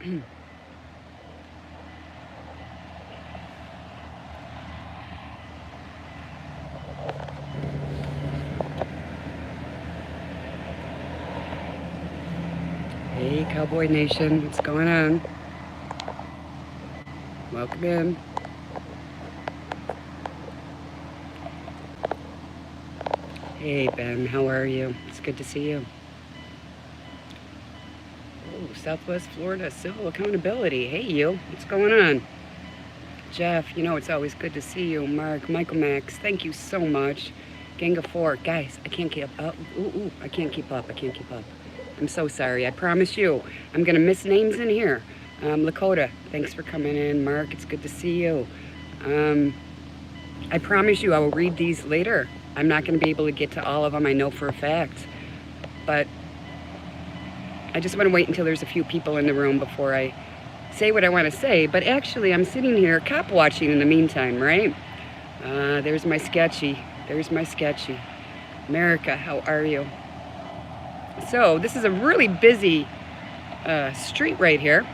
Hey, Cowboy Nation, what's going on? Welcome in. Hey, Ben, how are you? It's good to see you. Oh, Southwest Florida Civil Accountability. Hey, you, what's going on? Jeff, you know it's always good to see you. Mark, Michael Max, thank you so much. Gang of 4, guys, I can't keep up. I can't keep up. I'm so sorry. I promise you, I'm gonna miss names in here. Lakota, thanks for coming in. Mark, it's good to see you. I promise you I will read these later. I'm not gonna be able to get to all of them, I know for a fact. But I just wanna wait until there's a few people in the room before I say what I wanna say. But actually, I'm sitting here cop watching in the meantime, right? There's my sketchy. America, how are you? So this is a really busy street right here.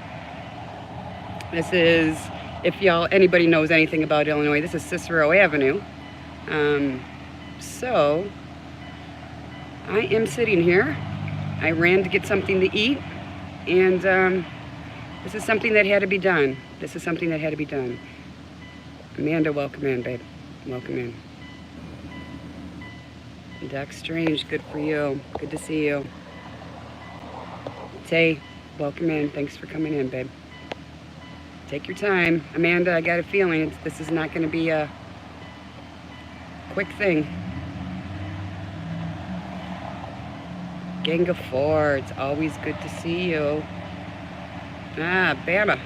This is, if anybody knows anything about Illinois, this is Cicero Avenue. So I am sitting here. I ran to get something to eat, and this is something that had to be done. Amanda, welcome in, babe. Welcome in. Doc Strange, good for you. Good to see you. Tay, welcome in. Thanks for coming in, babe. Take your time. Amanda, I got a feeling this is not going to be a quick thing. Gang of 4, it's always good to see you. Bama.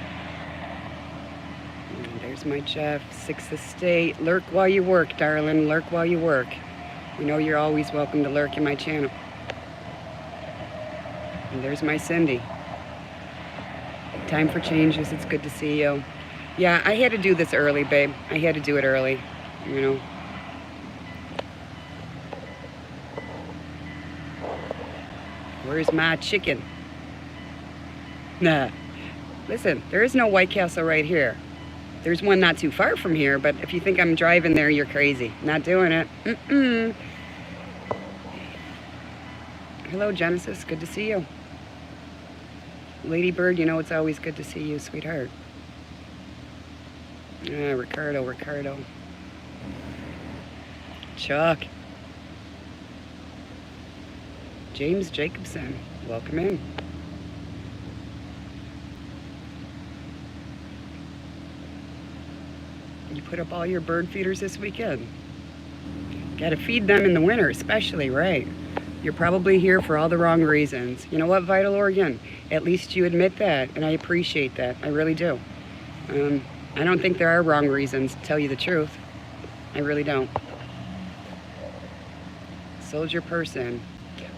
There's my Jeff, 6th Estate. Lurk while you work, darling. Lurk while you work. You know you're always welcome to lurk in my channel. And there's my Cindy. Time for changes, it's good to see you. Yeah, I had to do this early, babe. I had to do it early, you know. Where's my chicken? Nah. Listen, there is no White Castle right here. There's one not too far from here, but if you think I'm driving there, you're crazy. Not doing it. Hello, Genesis. Good to see you. Lady Bird, you know it's always good to see you, sweetheart. Ricardo. Chuck. James Jacobson, welcome in. You put up all your bird feeders this weekend? Gotta feed them in the winter, especially, right? You're probably here for all the wrong reasons. You know what, Vital Oregon? At least you admit that, and I appreciate that. I really do. I don't think there are wrong reasons, to tell you the truth. I really don't. Soldier Person.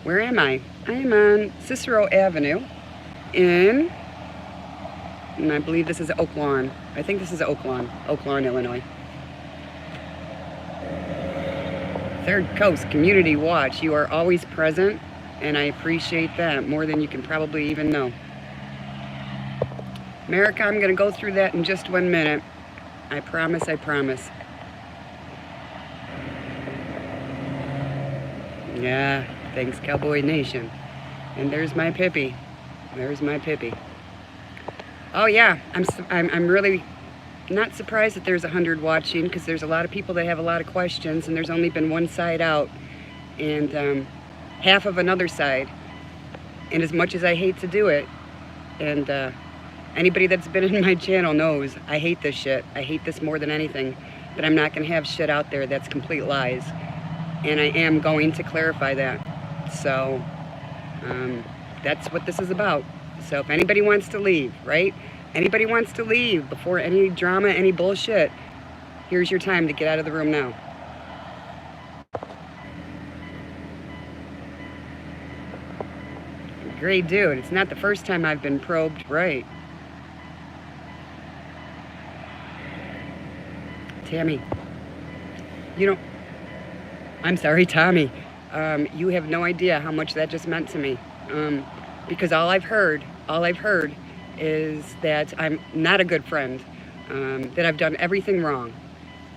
Where am I? I am on Cicero Avenue and I believe this is Oak Lawn. I think this is Oak Lawn, Illinois. Third Coast Community Watch. You are always present, and I appreciate that more than you can probably even know. America, I'm going to go through that in just 1 minute. I promise. Yeah, thanks, Cowboy Nation. And there's my Pippi. Oh yeah, I'm really not surprised that there's 100 watching, because there's a lot of people that have a lot of questions, and there's only been one side out and half of another side. And as much as I hate to do it, and anybody that's been in my channel knows I hate this shit. I hate this more than anything, but I'm not going to have shit out there that's complete lies, and I am going to clarify that. So that's what this is about. So if anybody wants to leave, right? Anybody wants to leave before any drama, any bullshit, here's your time to get out of the room now. Great dude. It's not the first time I've been probed, right? Tammy. I'm sorry, Tommy. You have no idea how much that just meant to me. Because all I've heard is that I'm not a good friend, that I've done everything wrong,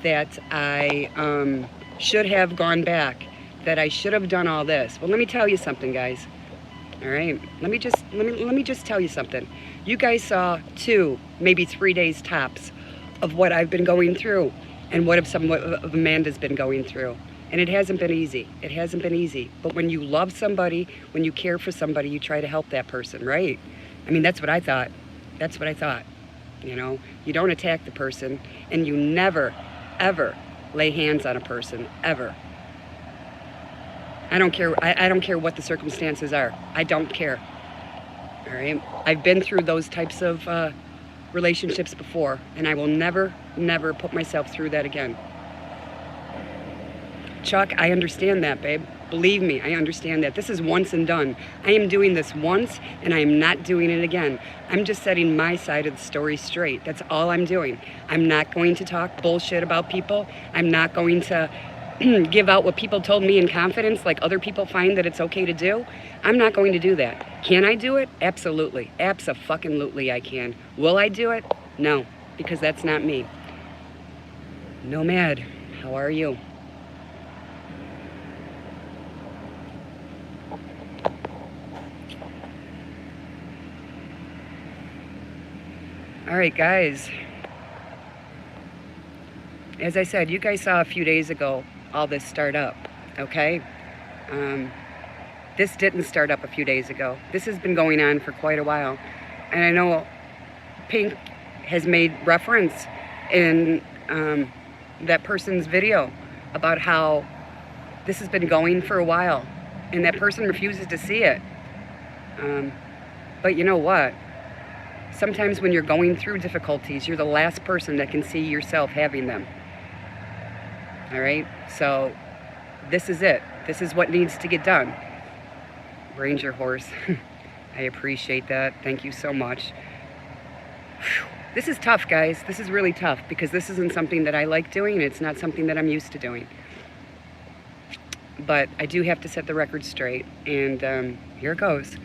that I should have gone back, that I should have done all this. Well, let me tell you something, guys. All right, let me just tell you something. You guys saw 2, maybe 3 days tops of what I've been going through and what of Amanda's been going through. And it hasn't been easy. It hasn't been easy. But when you love somebody, when you care for somebody, you try to help that person, right? I mean, that's what I thought. That's what I thought. You know, you don't attack the person, and you never, ever lay hands on a person, ever. I don't care. I don't care what the circumstances are. I don't care. All right? I've been through those types of relationships before, and I will never, never put myself through that again. Chuck, I understand that, babe. Believe me, I understand that. This is once and done. I am doing this once, and I am not doing it again. I'm just setting my side of the story straight. That's all I'm doing. I'm not going to talk bullshit about people. I'm not going to give out what people told me in confidence, like other people find that it's okay to do. I'm not going to do that. Can I do it? Absolutely. Abso-fucking-lutely I can. Will I do it? No, because that's not me. Nomad, how are you? All right, guys. As I said, you guys saw a few days ago all this start up, okay? This didn't start up a few days ago. This has been going on for quite a while. And I know Pink has made reference in that person's video about how this has been going for a while, and that person refuses to see it. But you know what? Sometimes when you're going through difficulties, you're the last person that can see yourself having them. All right? So this is it. This is what needs to get done. Ranger horse. I appreciate that. Thank you so much. This is tough, guys. This is really tough because this isn't something that I like doing. It's not something that I'm used to doing. But I do have to set the record straight. And here it goes.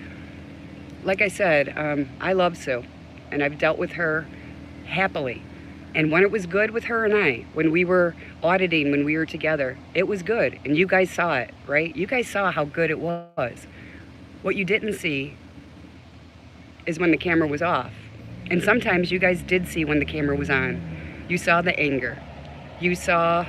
Like I said, I love Sue. And I've dealt with her happily. And when it was good with her and I, when we were auditing, when we were together, it was good. And you guys saw it, right? You guys saw how good it was. What you didn't see is when the camera was off. And sometimes you guys did see when the camera was on. You saw the anger. You saw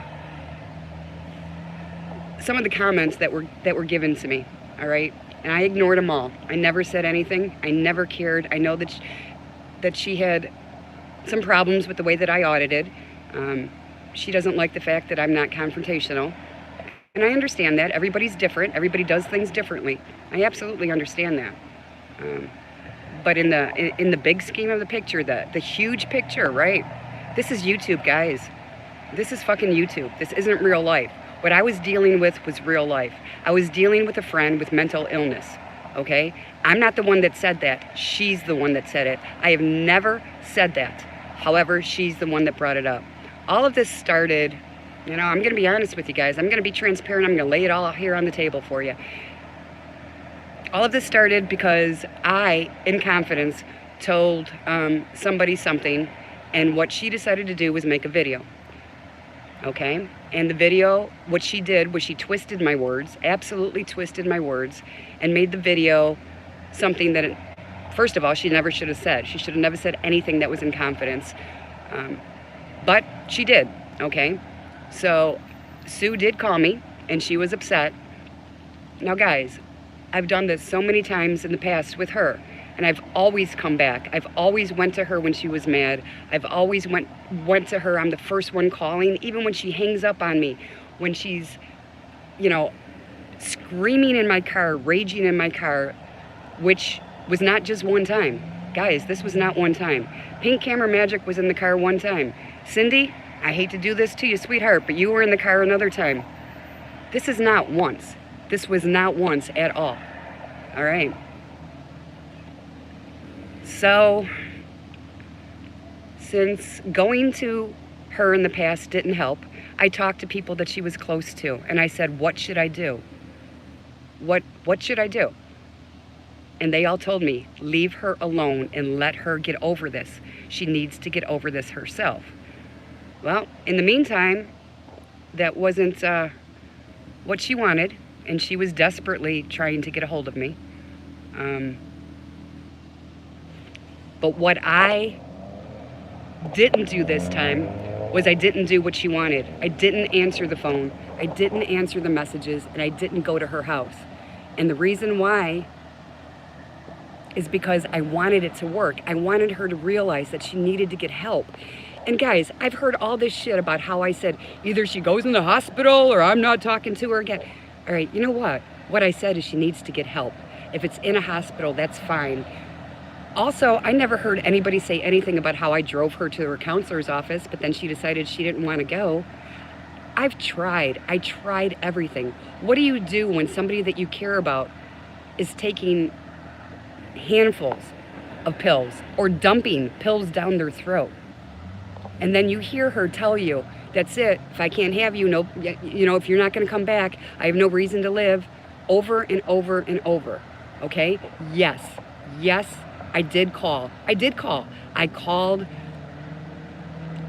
some of the comments that were given to me, all right? And I ignored them all. I never said anything. I never cared. I know that she had some problems with the way that I audited. She doesn't like the fact that I'm not confrontational. And I understand that. Everybody's different. Everybody does things differently. I absolutely understand that. But in the big scheme of the picture, the huge picture, right? This is YouTube, guys. This is fucking YouTube. This isn't real life. What I was dealing with was real life. I was dealing with a friend with mental illness, okay? I'm not the one that said that. She's the one that said it. I have never said that. However, she's the one that brought it up. All of this started, you know, I'm going to be honest with you guys. I'm going to be transparent. I'm going to lay it all out here on the table for you. All of this started because I, in confidence, told somebody something, and what she decided to do was make a video. Okay? And the video, what she did was she twisted my words, absolutely twisted my words, and made the video something that, first of all, she never should have said. She should have never said anything that was in confidence. But she did, okay? So Sue did call me, and she was upset. Now, guys, I've done this so many times in the past with her, and I've always come back. I've always went to her when she was mad. I've always went to her. I'm the first one calling, even when she hangs up on me, when she's, you know, screaming in my car, raging in my car, which was not just one time. Guys, this was not one time. Pink Camera Magic was in the car one time. Cindy, I hate to do this to you, sweetheart, but you were in the car another time. This is not once. This was not once at all. All right. So, since going to her in the past didn't help, I talked to people that she was close to, and I said, what should I do? What should I do? And they all told me, leave her alone and let her get over this. She needs to get over this herself. Well, in the meantime, that wasn't what she wanted, and she was desperately trying to get a hold of me. But what I didn't do this time was I didn't do what she wanted. I didn't answer the phone. I didn't answer the messages, and I didn't go to her house. And the reason why is because I wanted it to work. I wanted her to realize that she needed to get help. And guys, I've heard all this shit about how I said, either she goes in the hospital or I'm not talking to her again. All right, you know what? What I said is she needs to get help. If it's in a hospital, that's fine. Also, I never heard anybody say anything about how I drove her to her counselor's office, but then she decided she didn't want to go. I tried everything. What do you do when somebody that you care about is taking handfuls of pills or dumping pills down their throat? And then you hear her tell you, that's it, if I can't have you, no, if you're not going to come back, I have no reason to live, over and over and over. Okay? Yes, I did call. I called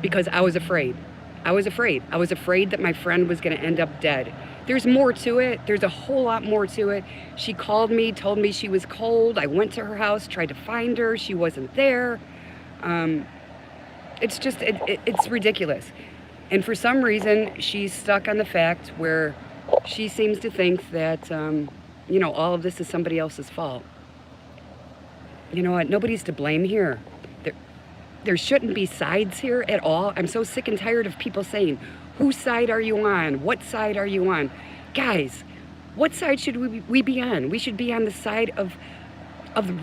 because I was afraid. I was afraid that my friend was going to end up dead. There's more to it. There's a whole lot more to it. She called me, told me she was cold. I went to her house, tried to find her. She wasn't there. It's just, it's ridiculous. And for some reason, she's stuck on the fact where she seems to think that, all of this is somebody else's fault. You know what? Nobody's to blame here. There shouldn't be sides here at all. I'm so sick and tired of people saying, whose side are you on? What side are you on? Guys, what side should we be on? We should be on the side of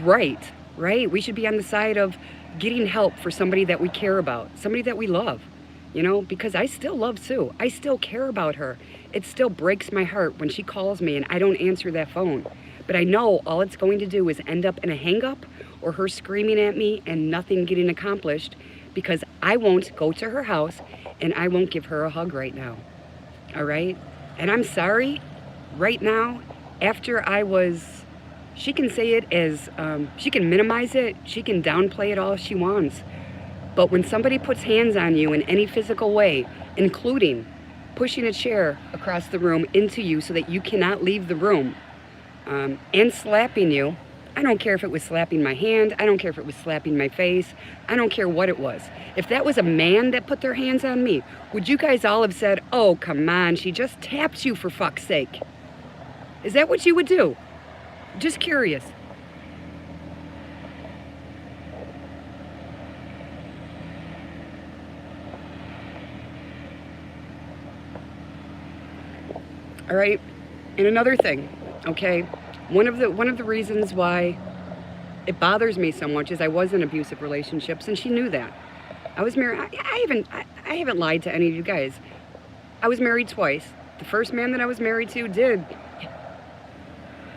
right? We should be on the side of getting help for somebody that we care about, somebody that we love, because I still love Sue. I still care about her. It still breaks my heart when she calls me and I don't answer that phone. But I know all it's going to do is end up in a hang-up or her screaming at me and nothing getting accomplished, because I won't go to her house and I won't give her a hug right now. All right? And I'm sorry, right now, after she can say it as, she can minimize it, she can downplay it all she wants. But when somebody puts hands on you in any physical way, including pushing a chair across the room into you so that you cannot leave the room, and slapping you, I don't care if it was slapping my hand, I don't care if it was slapping my face, I don't care what it was. If that was a man that put their hands on me, would you guys all have said, oh, come on, she just tapped you for fuck's sake? Is that what you would do? Just curious. All right, and another thing, okay? One of the reasons why it bothers me so much is I was in abusive relationships, and she knew that. I was married. I haven't lied to any of you guys. I was married twice. The first man that I was married to did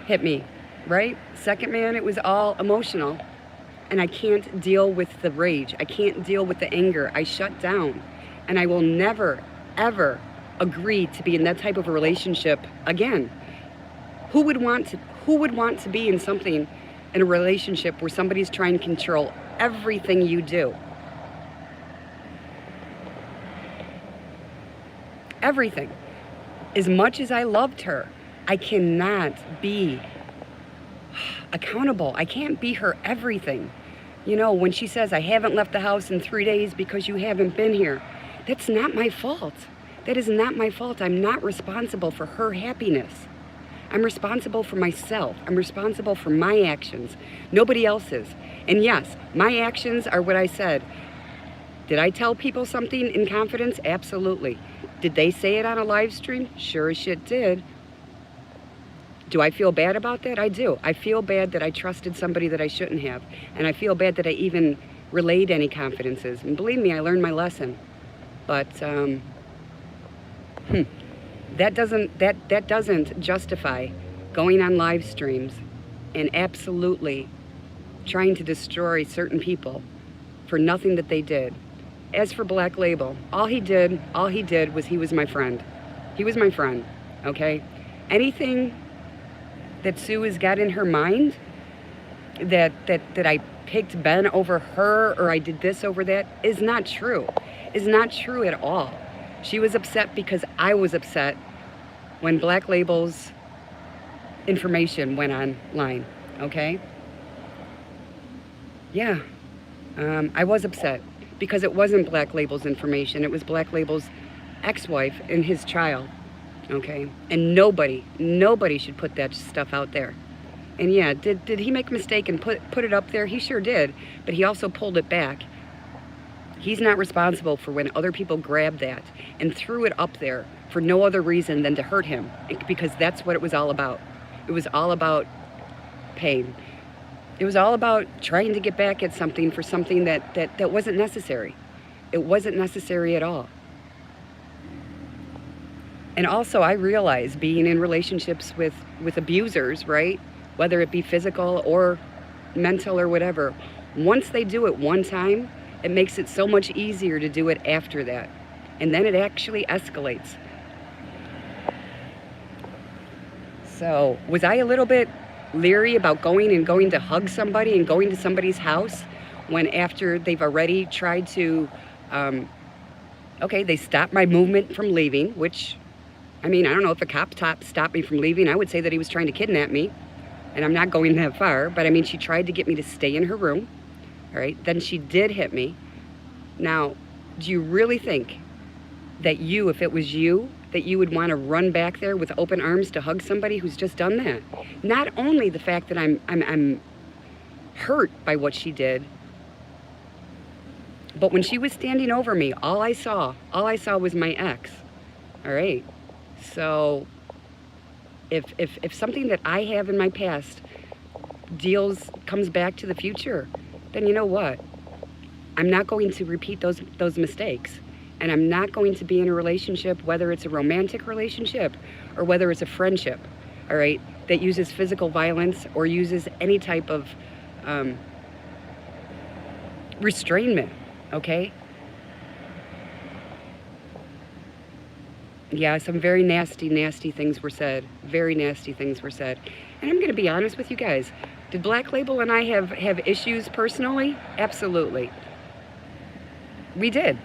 hit me, right? Second man, it was all emotional, and I can't deal with the rage. I can't deal with the anger. I shut down, and I will never, ever agree to be in that type of a relationship again. Who would want to be in a relationship where somebody's trying to control everything you do? Everything. As much as I loved her, I cannot be accountable. I can't be her everything. When she says, I haven't left the house in 3 days because you haven't been here, that's not my fault. That is not my fault. I'm not responsible for her happiness. I'm responsible for myself. I'm responsible for my actions. Nobody else's. And yes, my actions are what I said. Did I tell people something in confidence? Absolutely. Did they say it on a live stream? Sure as shit did. Do I feel bad about that? I do. I feel bad that I trusted somebody that I shouldn't have. And I feel bad that I even relayed any confidences. And believe me, I learned my lesson. But that doesn't justify going on live streams and absolutely trying to destroy certain people for nothing that they did. As for Black Label, all he did was he was my friend. He was my friend, okay? Anything that Sue has got in her mind, that I picked Ben over her or I did this over that is not true. Is not true at all. She was upset because I was upset when Black Label's information went online, okay? Yeah, I was upset because it wasn't Black Label's information. It was Black Label's ex-wife and his child, okay? And nobody should put that stuff out there. And yeah, did he make a mistake and put it up there? He sure did, but he also pulled it back. He's not responsible for when other people grabbed that and threw it up there for no other reason than to hurt him, because that's what it was all about. It was all about pain. It was all about trying to get back at something for something that wasn't necessary. It wasn't necessary at all. And also, I realize being in relationships with abusers, right? Whether it be physical or mental or whatever, once they do it one time, it makes it so much easier to do it after that. And then it actually escalates. So, was I a little bit leery about going to hug somebody and going to somebody's house when after they've already tried to, okay, they stopped my movement from leaving, which, I mean, I don't know if a cop stopped me from leaving. I would say that he was trying to kidnap me, and I'm not going that far, but I mean, she tried to get me to stay in her room, all right? Then she did hit me. Now, do you really think that you, if it was you, that you would want to run back there with open arms to hug somebody who's just done that? Not only the fact that I'm hurt by what she did, but when she was standing over me, all I saw was my ex. All right. So if something that I have in my past comes back to the future, then you know what? I'm not going to repeat those mistakes. And I'm not going to be in a relationship, whether it's a romantic relationship or whether it's a friendship, all right, that uses physical violence or uses any type of restrainment, okay? Yeah, some very nasty things were said. Very nasty things were said. And I'm going to be honest with you guys. Did Black Label and I have issues personally? Absolutely. We did.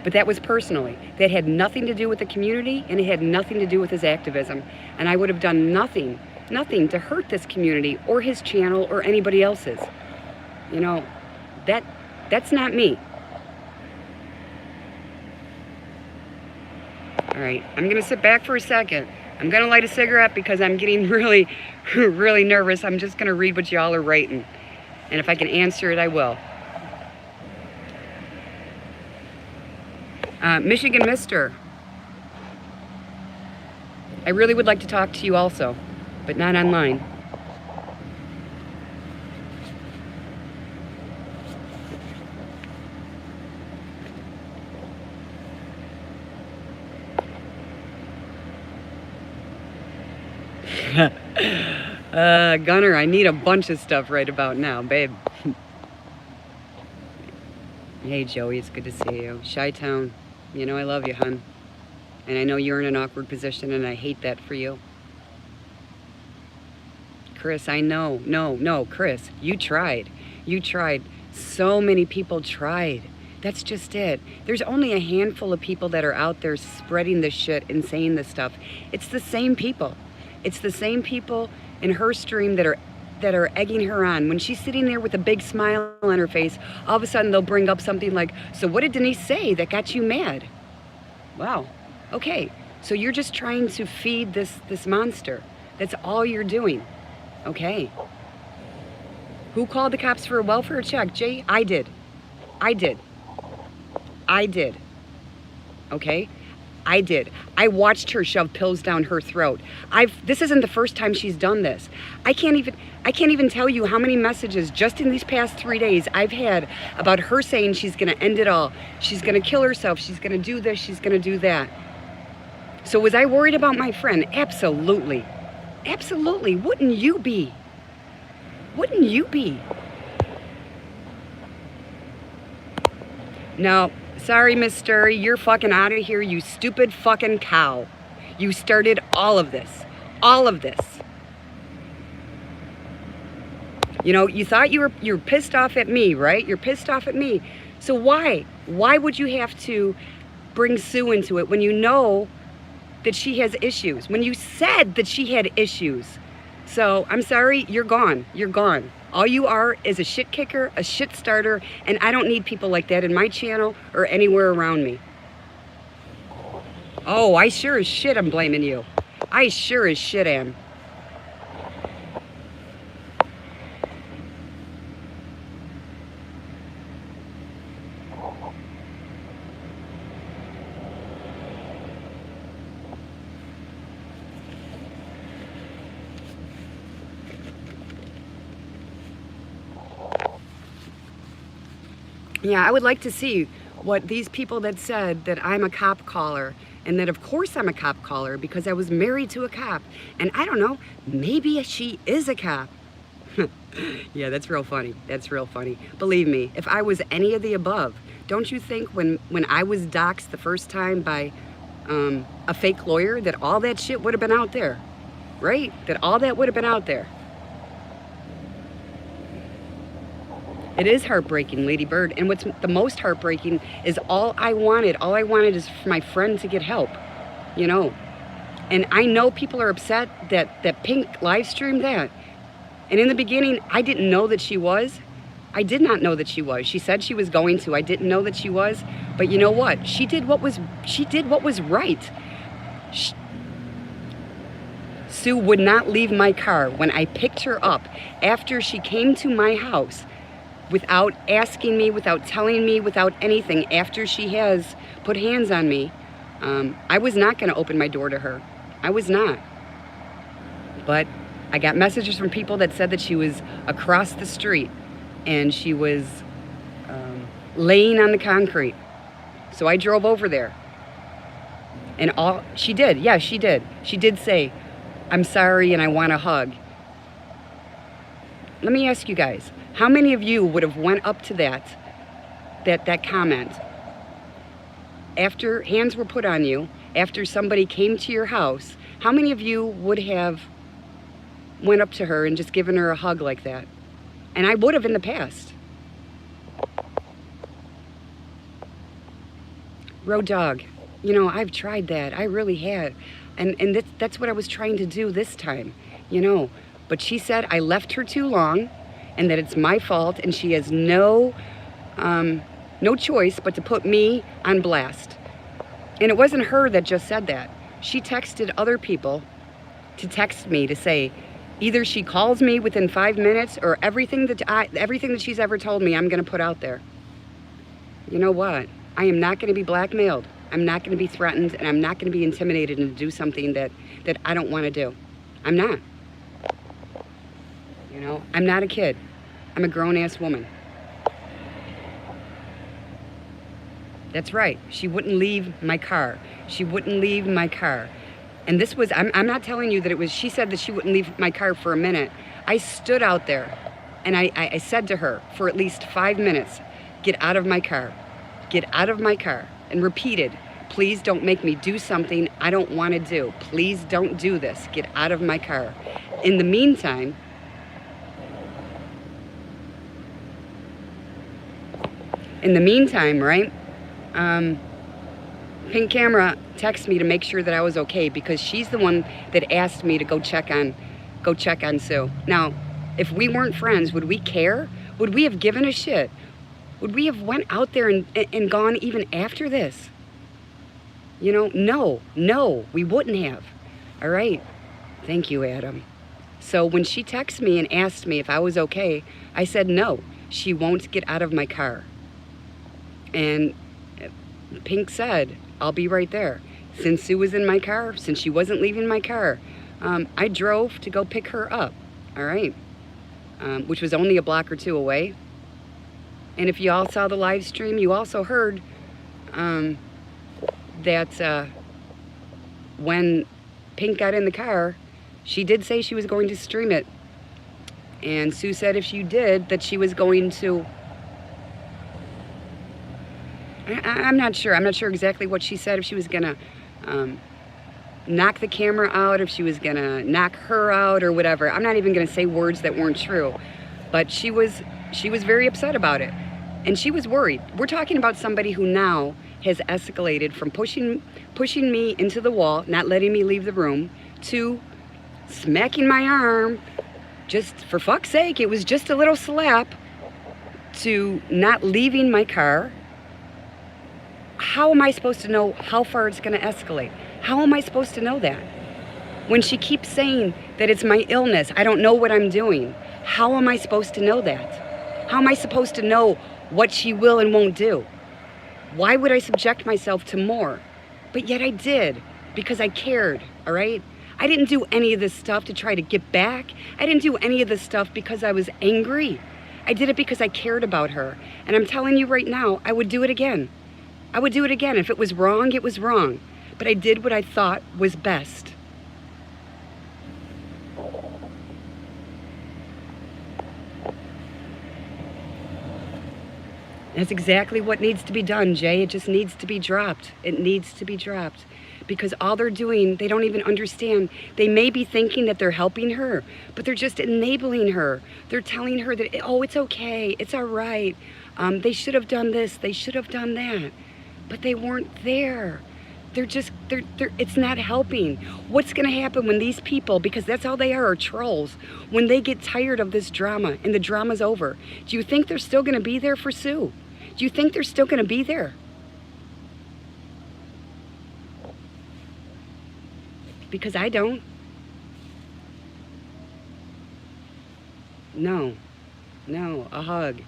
But that was personally. That had nothing to do with the community, and it had nothing to do with his activism. And I would have done nothing to hurt this community or his channel or anybody else's. You know, that's not me. All right, I'm gonna sit back for a second. I'm gonna light a cigarette because I'm getting really, really nervous. I'm just gonna read what y'all are writing. And if I can answer it, I will. Michigan Mister, I really would like to talk to you also, but not online. Gunner, I need a bunch of stuff right about now, babe. Hey, Joey, it's good to see you. Chi-Town, you know I love you, hun. And I know you're in an awkward position, and I hate that for you. Chris, I know. No, Chris, you tried. You tried. So many people tried. That's just it. There's only a handful of people that are out there spreading this shit and saying this stuff. It's the same people. It's the same people in her stream that are egging her on. When she's sitting there with a big smile on her face, all of a sudden they'll bring up something like, so what did Denise say that got you mad? Wow. Okay. So you're just trying to feed this monster. That's all you're doing. Okay. Who called the cops for a welfare check, Jay? I did. Okay? I did. I watched her shove pills down her throat. This isn't the first time she's done this. I can't even tell you how many messages just in these past 3 days I've had about her saying she's gonna end it all. She's gonna kill herself. She's gonna do this. She's gonna do that. So was I worried about my friend? Absolutely. Absolutely. Wouldn't you be? Wouldn't you be? No. Sorry, Miss Sturry, you're fucking out of here, you stupid fucking cow. You started all of this. All of this. You know, you thought you're pissed off at me, right? You're pissed off at me. So why? Why would you have to bring Sue into it when you know that she has issues? When you said that she had issues. So I'm sorry, you're gone. You're gone. All you are is a shit kicker, a shit starter, and I don't need people like that in my channel or anywhere around me. Oh, I sure as shit am blaming you. I sure as shit am. Yeah, I would like to see what these people that said that I'm a cop caller, and that of course I'm a cop caller because I was married to a cop. And I don't know, maybe she is a cop. Yeah, that's real funny. That's real funny. Believe me, if I was any of the above, don't you think when I was doxxed the first time by a fake lawyer that all that shit would have been out there, right? That all that would have been out there. It is heartbreaking, Lady Bird. And what's the most heartbreaking is all I wanted is for my friend to get help, you know. And I know people are upset that Pink live streamed that. And in the beginning, I didn't know that she was. I did not know that she was. She said she was going to. I didn't know that she was. But you know what? She did what was right. Sue would not leave my car when I picked her up after she came to my house. Without asking me, without telling me, without anything, after she has put hands on me, I was not going to open my door to her. I was not. But I got messages from people that said that she was across the street and she was laying on the concrete. So I drove over there. And she did, yeah, she did. She did say, "I'm sorry and I want a hug." Let me ask you guys, how many of you would have went up to that comment after hands were put on you, after somebody came to your house? How many of you would have went up to her and just given her a hug like that? And I would have in the past. Road dog, you know, I've tried that. I really had. And that's what I was trying to do this time, you know. But she said I left her too long and that it's my fault, and she has no choice but to put me on blast. And it wasn't her that just said that. She texted other people to text me to say, either she calls me within 5 minutes or everything that she's ever told me I'm gonna put out there. You know what? I am not gonna be blackmailed. I'm not gonna be threatened, and I'm not gonna be intimidated into do something that I don't wanna do. I'm not. You know, I'm not a kid. I'm a grown-ass woman. That's right. She wouldn't leave my car. She wouldn't leave my car. And this was, I'm not telling you that it was, she said that she wouldn't leave my car for a minute. I stood out there and I said to her for at least 5 minutes, "Get out of my car. Get out of my car." And repeated, "Please don't make me do something I don't want to do. Please don't do this. Get out of my car." In the meantime, right, Pink Camera texted me to make sure that I was okay because she's the one that asked me to go check on Sue. Now, if we weren't friends, would we care? Would we have given a shit? Would we have went out there and gone even after this? You know, no, we wouldn't have. All right. Thank you, Adam. So when she texted me and asked me if I was okay, I said no, she won't get out of my car. And Pink said, "I'll be right there." Since Sue was in my car, since she wasn't leaving my car, I drove to go pick her up, all right? Which was only a block or two away. And if you all saw the live stream, you also heard that when Pink got in the car, she did say she was going to stream it. And Sue said if she did, that she was going to... I'm not sure. I'm not sure exactly what she said, if she was going to knock the camera out, if she was going to knock her out or whatever. I'm not even going to say words that weren't true. But she was very upset about it. And she was worried. We're talking about somebody who now has escalated from pushing me into the wall, not letting me leave the room, to smacking my arm, just for fuck's sake, it was just a little slap, to not leaving my car. How am I supposed to know how far it's going to escalate? How am I supposed to know that? When she keeps saying that it's my illness, I don't know what I'm doing. How am I supposed to know that? How am I supposed to know what she will and won't do? Why would I subject myself to more? But yet I did, because I cared, all right? I didn't do any of this stuff to try to get back. I didn't do any of this stuff because I was angry. I did it because I cared about her. And I'm telling you right now, I would do it again. I would do it again. If it was wrong, it was wrong. But I did what I thought was best. That's exactly what needs to be done, Jay. It just needs to be dropped. It needs to be dropped. Because all they're doing, they don't even understand. They may be thinking that they're helping her, but they're just enabling her. They're telling her that, oh, it's okay, it's all right. They should have done this, they should have done that. But they weren't there. It's not helping. What's gonna happen when these people, because that's all they are trolls, when they get tired of this drama and the drama's over, do you think they're still gonna be there for Sue? Do you think they're still gonna be there? Because I don't. No, a hug.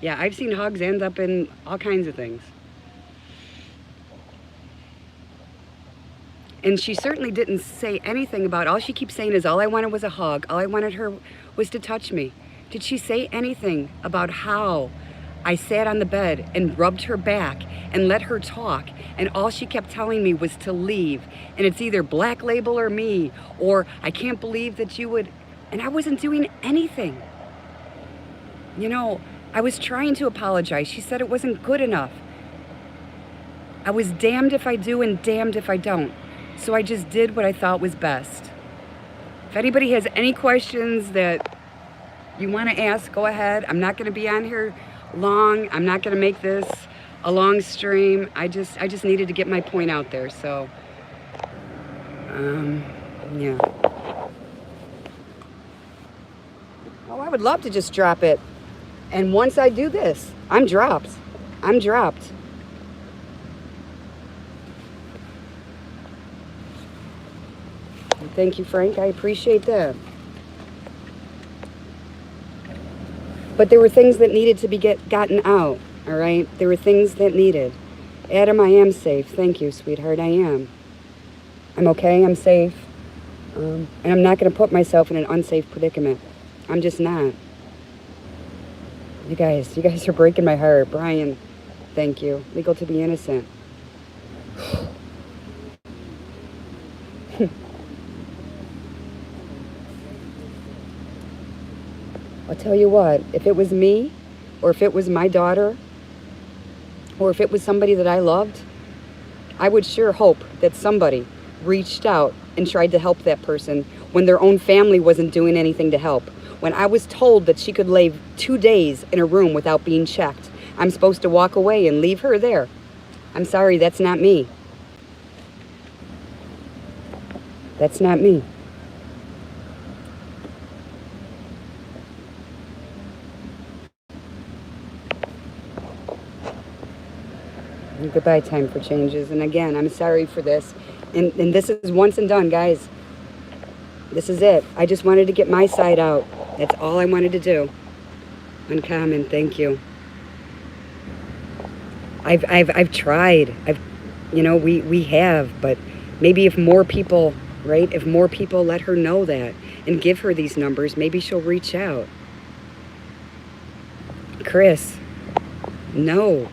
Yeah, I've seen hugs end up in all kinds of things. And she certainly didn't say anything about, all she keeps saying is, all I wanted was a hug. All I wanted her was to touch me. Did she say anything about how I sat on the bed and rubbed her back and let her talk, and all she kept telling me was to leave, and it's either Black Label or me, or I can't believe that you would, and I wasn't doing anything. You know, I was trying to apologize. She said it wasn't good enough. I was damned if I do and damned if I don't. So I just did what I thought was best. If anybody has any questions that you want to ask, go ahead. I'm not going to be on here long. I'm not going to make this a long stream. I just needed to get my point out there. So, yeah. Oh, I would love to just drop it. And once I do this, I'm dropped. I'm dropped. Thank you, Frank. I appreciate that. But there were things that needed to be gotten out, all right? There were things that needed. Adam, I am safe. Thank you, sweetheart. I am. I'm okay. I'm safe. And I'm not going to put myself in an unsafe predicament. I'm just not. You guys are breaking my heart. Brian, thank you. Legal to be innocent. I'll tell you what, if it was me, or if it was my daughter, or if it was somebody that I loved, I would sure hope that somebody reached out and tried to help that person when their own family wasn't doing anything to help. When I was told that she could lay 2 days in a room without being checked, I'm supposed to walk away and leave her there. I'm sorry, that's not me. That's not me. Goodbye, time for changes. And again, I'm sorry for this. And this is once and done, guys. This is it. I just wanted to get my side out. That's all I wanted to do. Uncommon, thank you. I've tried. We have, but maybe if more people, right? If more people let her know that and give her these numbers, maybe she'll reach out. Chris, no.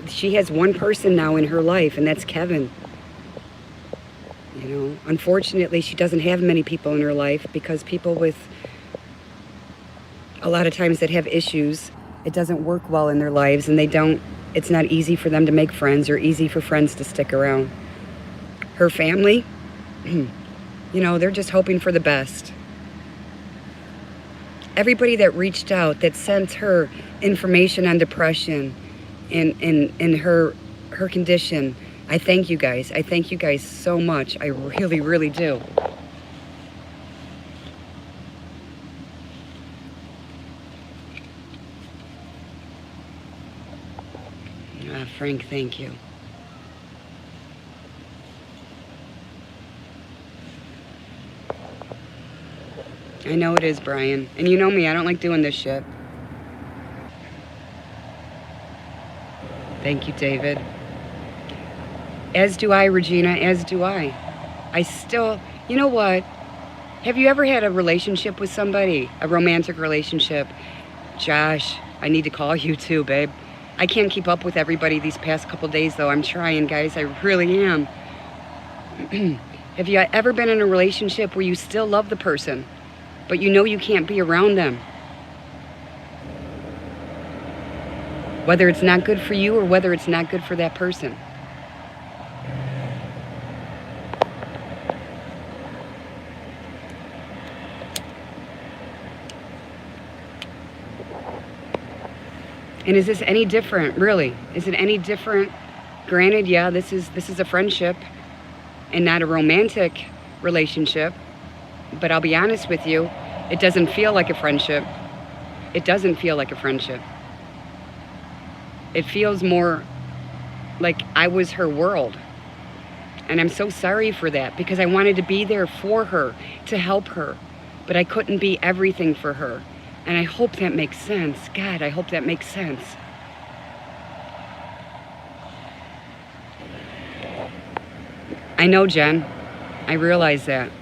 She has one person now in her life, and that's Kevin. Unfortunately, she doesn't have many people in her life because people with a lot of times that have issues, it doesn't work well in their lives, and it's not easy for them to make friends or easy for friends to stick around. Her family, they're just hoping for the best. everybody that reached out, that sent her information on depression and her condition. I thank you guys. I thank you guys so much. I really, really do. Frank, thank you. I know it is, Brian. And you know me, I don't like doing this shit. Thank you, David. As do I, Regina, as do I. I still, you know what? Have you ever had a relationship with somebody? A romantic relationship? Josh, I need to call you too, babe. I can't keep up with everybody these past couple days, though. I'm trying, guys. I really am. Have you ever been in a relationship where you still love the person, but you know you can't be around them? Whether it's not good for you or whether it's not good for that person. And is this any different, really? Is it any different? Granted, yeah, this is a friendship and not a romantic relationship. But I'll be honest with you, it doesn't feel like a friendship. It doesn't feel like a friendship. It feels more like I was her world. And I'm so sorry for that, because I wanted to be there for her, to help her. But I couldn't be everything for her. And I hope that makes sense. God, I hope that makes sense. I know, Jen. I realize that.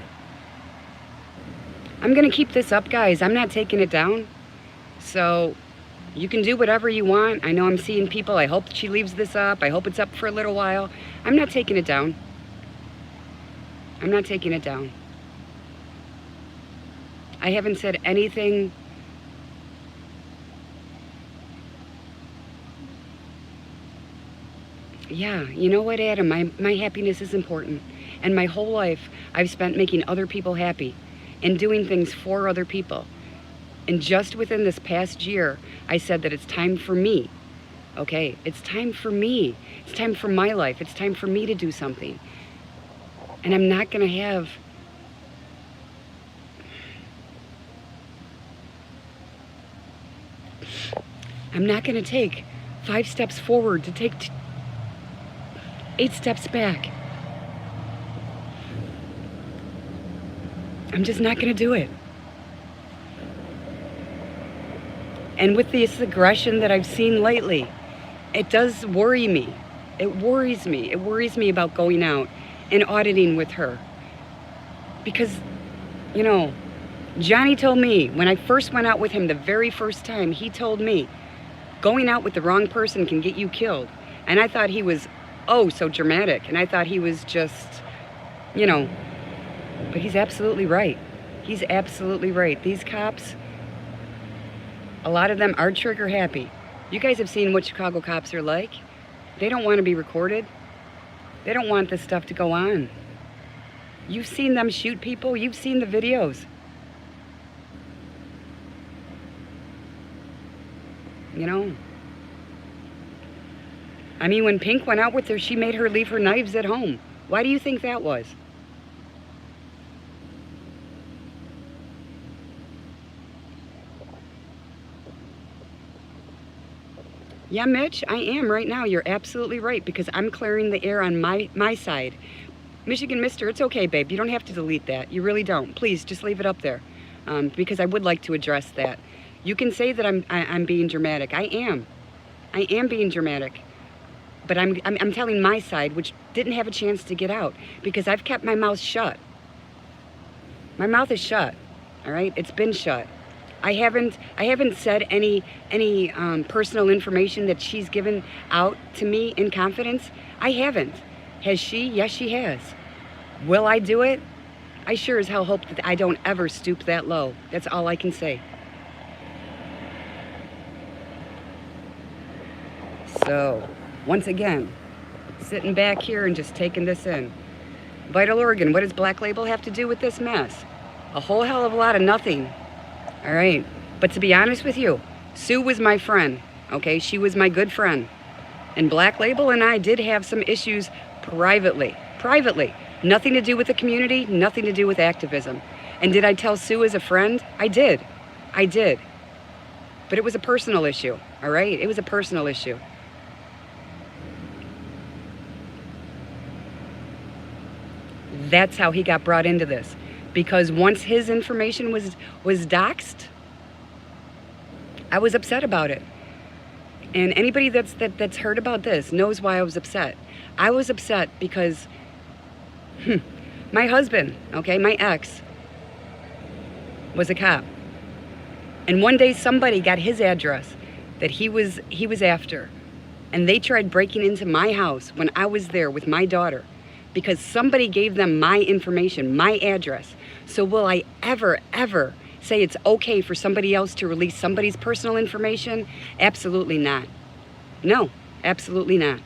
I'm going to keep this up, guys. I'm not taking it down. So you can do whatever you want. I know I'm seeing people. I hope she leaves this up. I hope it's up for a little while. I'm not taking it down. I'm not taking it down. I haven't said anything. Yeah, you know what, Adam? My happiness is important. And my whole life, I've spent making other people happy and doing things for other people. And just within this past year, I said that it's time for me. Okay, it's time for me. It's time for my life. It's time for me to do something. And I'm not going to have... I'm not going to take 5 steps forward to take 8 steps back. I'm just not going to do it. And with this aggression that I've seen lately, it does worry me. It worries me. It worries me about going out and auditing with her. Because, you know, Johnny told me, when I first went out with him the very first time, he told me, going out with the wrong person can get you killed. And I thought he was, oh, so dramatic. And I thought he was just, you know, but he's absolutely right. He's absolutely right. These cops, a lot of them are trigger happy. You guys have seen what Chicago cops are like. They don't want to be recorded. They don't want this stuff to go on. You've seen them shoot people. You've seen the videos. You know? I mean, when Pink went out with her, she made her leave her knives at home. Why do you think that was? Yeah, Mitch, I am right now. You're absolutely right, because I'm clearing the air on my side. Michigan Mister, it's okay, babe. You don't have to delete that. You really don't. Please, just leave it up there, because I would like to address that. You can say that I'm being dramatic. I am. I am being dramatic. But I'm telling my side, which didn't have a chance to get out, because I've kept my mouth shut. My mouth is shut, all right? It's been shut. I haven't said any personal information that she's given out to me in confidence. I haven't. Has she? Yes, she has. Will I do it? I sure as hell hope that I don't ever stoop that low. That's all I can say. So, once again, sitting back here and just taking this in. Vital organ, what does Black Label have to do with this mess? A whole hell of a lot of nothing. All right, But to be honest with you, Sue was my friend, okay? She was my good friend. And Black Label and I did have some issues privately. Privately. Nothing to do with the community, nothing to do with activism. And did I tell Sue as a friend? I did. I did. But it was a personal issue, all right? It was a personal issue. That's how he got brought into this. Because once his information was doxed, I was upset about it. And anybody that's heard about this knows why I was upset. I was upset because my husband, okay, my ex, was a cop. And one day somebody got his address that he was after. And they tried breaking into my house when I was there with my daughter because somebody gave them my information, my address. So will I ever say it's okay for somebody else to release somebody's personal information? Absolutely not. No, absolutely not.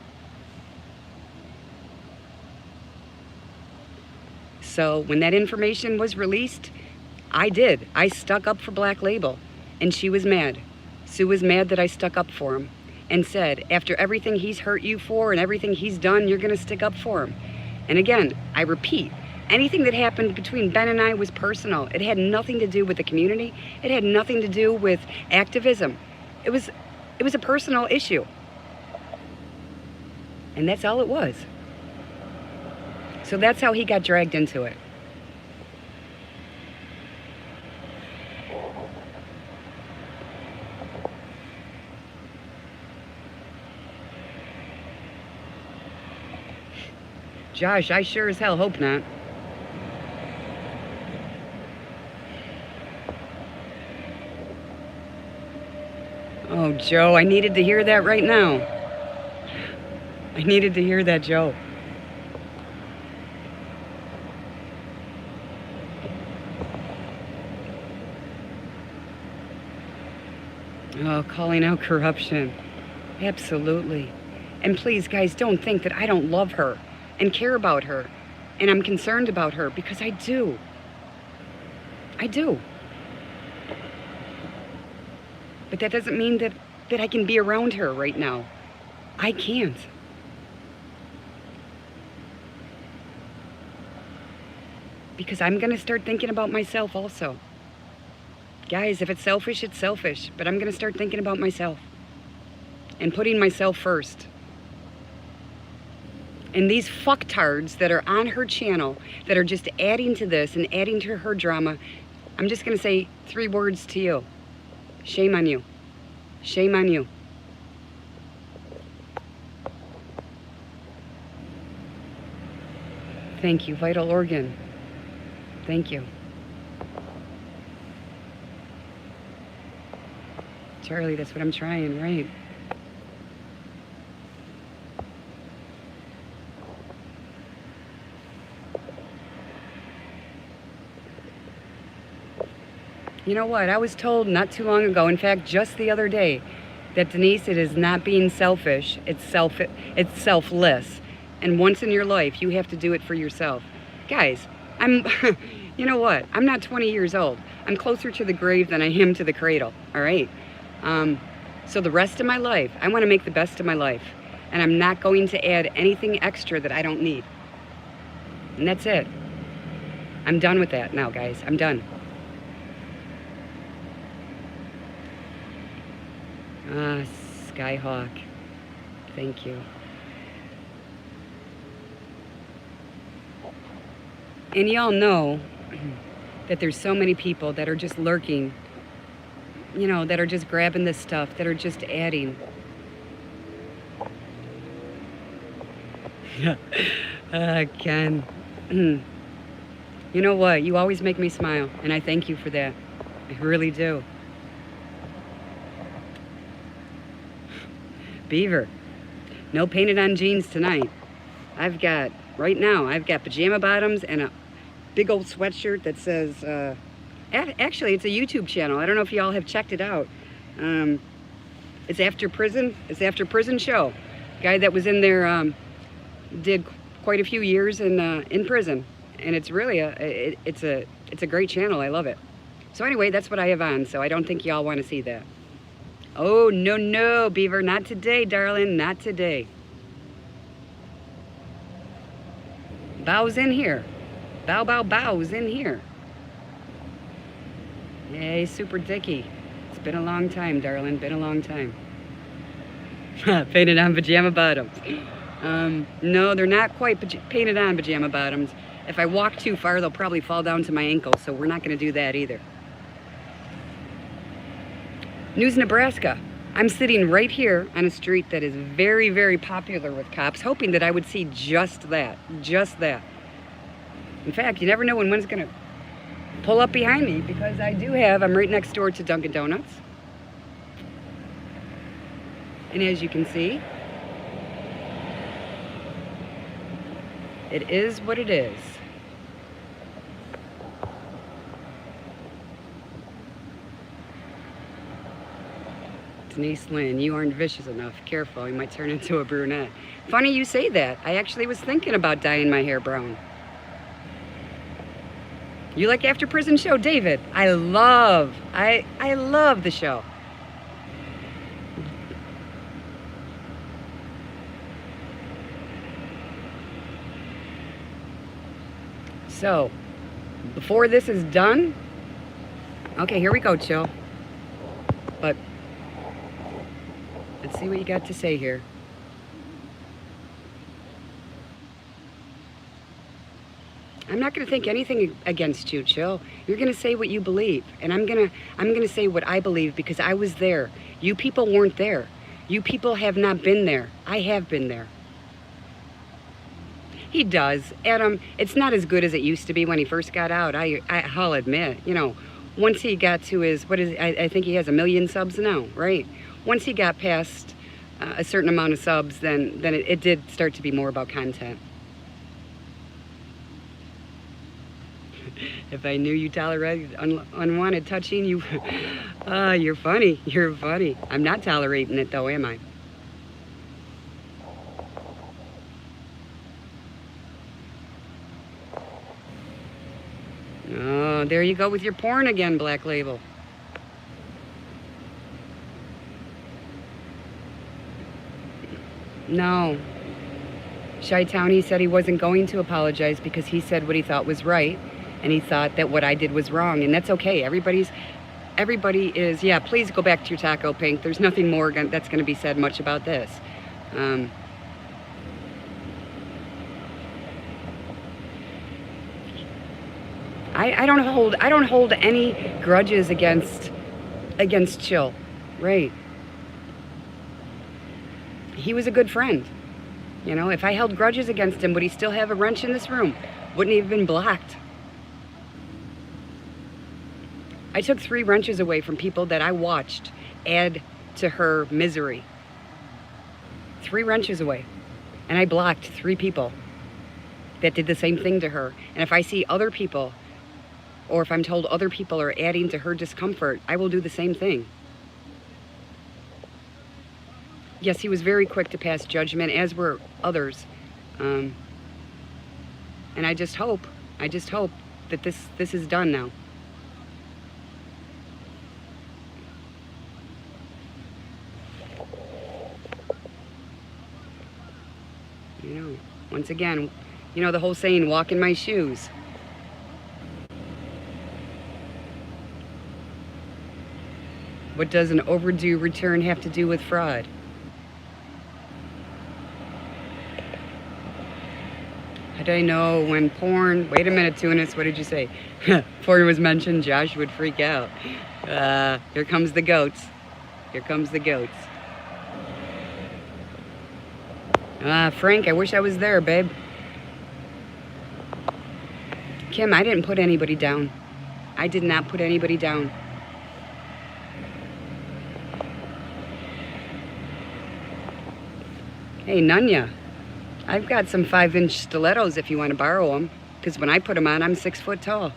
So when that information was released, I did. I stuck up for Black Label, and she was mad. Sue was mad that I stuck up for him and said, after everything he's hurt you for and everything he's done, you're going to stick up for him. And again, I repeat, anything that happened between Ben and I was personal. It had nothing to do with the community. It had nothing to do with activism. It was a personal issue. And that's all it was. So that's how he got dragged into it. Josh, I sure as hell hope not. Oh, Joe, I needed to hear that right now. I needed to hear that, Joe. Oh, calling out corruption. Absolutely. And please, guys, don't think that I don't love her and care about her and I'm concerned about her, because I do. I do. But that doesn't mean that I can be around her right now. I can't. Because I'm going to start thinking about myself also. Guys, if it's selfish, it's selfish. But I'm going to start thinking about myself. And putting myself first. And these fucktards that are on her channel, that are just adding to this and adding to her drama, I'm just going to say 3 words to you. Shame on you. Shame on you. Thank you, Vital Organ. Thank you. Charlie, that's what I'm trying, right? You know what? I was told not too long ago, in fact, just the other day, that Denise, it is not being selfish, it's selfless. And once in your life, you have to do it for yourself. Guys, you know what? I'm not 20 years old. I'm closer to the grave than I am to the cradle, all right? So the rest of my life, I want to make the best of my life. And I'm not going to add anything extra that I don't need. And that's it. I'm done with that now, guys. I'm done. Skyhawk. Thank you. And y'all know that there's so many people that are just lurking, you know, that are just grabbing this stuff, that are just adding. Ken. You know what? You always make me smile, and I thank you for that. I really do. Beaver. No painted on jeans tonight. Right now, I've got pajama bottoms and a big old sweatshirt that says, actually, it's a YouTube channel. I don't know if y'all have checked it out. It's After Prison. It's the After Prison show. Guy that was in there did quite a few years in prison, and it's really it's a great channel. I love it. So anyway, that's what I have on, so I don't think y'all want to see that. Oh, no, no, Beaver, not today, darling, not today. Bow's in here. Bow, bow, bow's in here. Hey, Super Dickie. It's been a long time, darling, been a long time. Painted on pajama bottoms. No, they're not quite painted on pajama bottoms. If I walk too far, they'll probably fall down to my ankles, so we're not going to do that either. News, Nebraska. I'm sitting right here on a street that is very, very popular with cops, hoping that I would see just that. Just that. In fact, you never know when one's going to pull up behind me, because I'm right next door to Dunkin' Donuts. And as you can see, it is what it is. Denise Lynn, you aren't vicious enough. Careful, you might turn into a brunette. Funny you say that. I actually was thinking about dyeing my hair brown. You like After Prison show, David? I love the show. So, before this is done, okay, here we go, Chill. But let's see what you got to say here. I'm not going to think anything against you, Chill. You're going to say what you believe, and I'm going to say what I believe, because I was there. You people weren't there. You people have not been there. I have been there. He does. Adam, it's not as good as it used to be when he first got out. I'll admit, you know, once he got to his, I think he has 1 million subs now, right? Once he got past a certain amount of subs, then it did start to be more about content. If I knew you tolerated unwanted touching, you're funny. You're funny. I'm not tolerating it though, am I? Oh, there you go with your porn again, Black Label. No. Chi-Town, he said he wasn't going to apologize because he said what he thought was right, and he thought that what I did was wrong, and that's okay. Everybody is, yeah, please go back to your taco, Pink. There's nothing more that's going to be said much about this. I don't hold any grudges against Chill, right? He was a good friend. You know, if I held grudges against him, would he still have a wrench in this room? Wouldn't he have been blocked? I took 3 wrenches away from people that I watched add to her misery. 3 wrenches away. And I blocked 3 people that did the same thing to her. And if I see other people, or if I'm told other people are adding to her discomfort, I will do the same thing. Yes, he was very quick to pass judgment, as were others. And I just hope that this is done now. You know, once again, you know the whole saying, walk in my shoes. What does an overdue return have to do with fraud? How do I know when porn... Wait a minute, Tunis, what did you say? Porn was mentioned, Josh would freak out. Here comes the goats. Here comes the goats. Frank, I wish I was there, babe. Kim, I didn't put anybody down. I did not put anybody down. Hey, Nunya, I've got some 5-inch stilettos if you want to borrow them, because when I put them on, I'm 6 foot tall.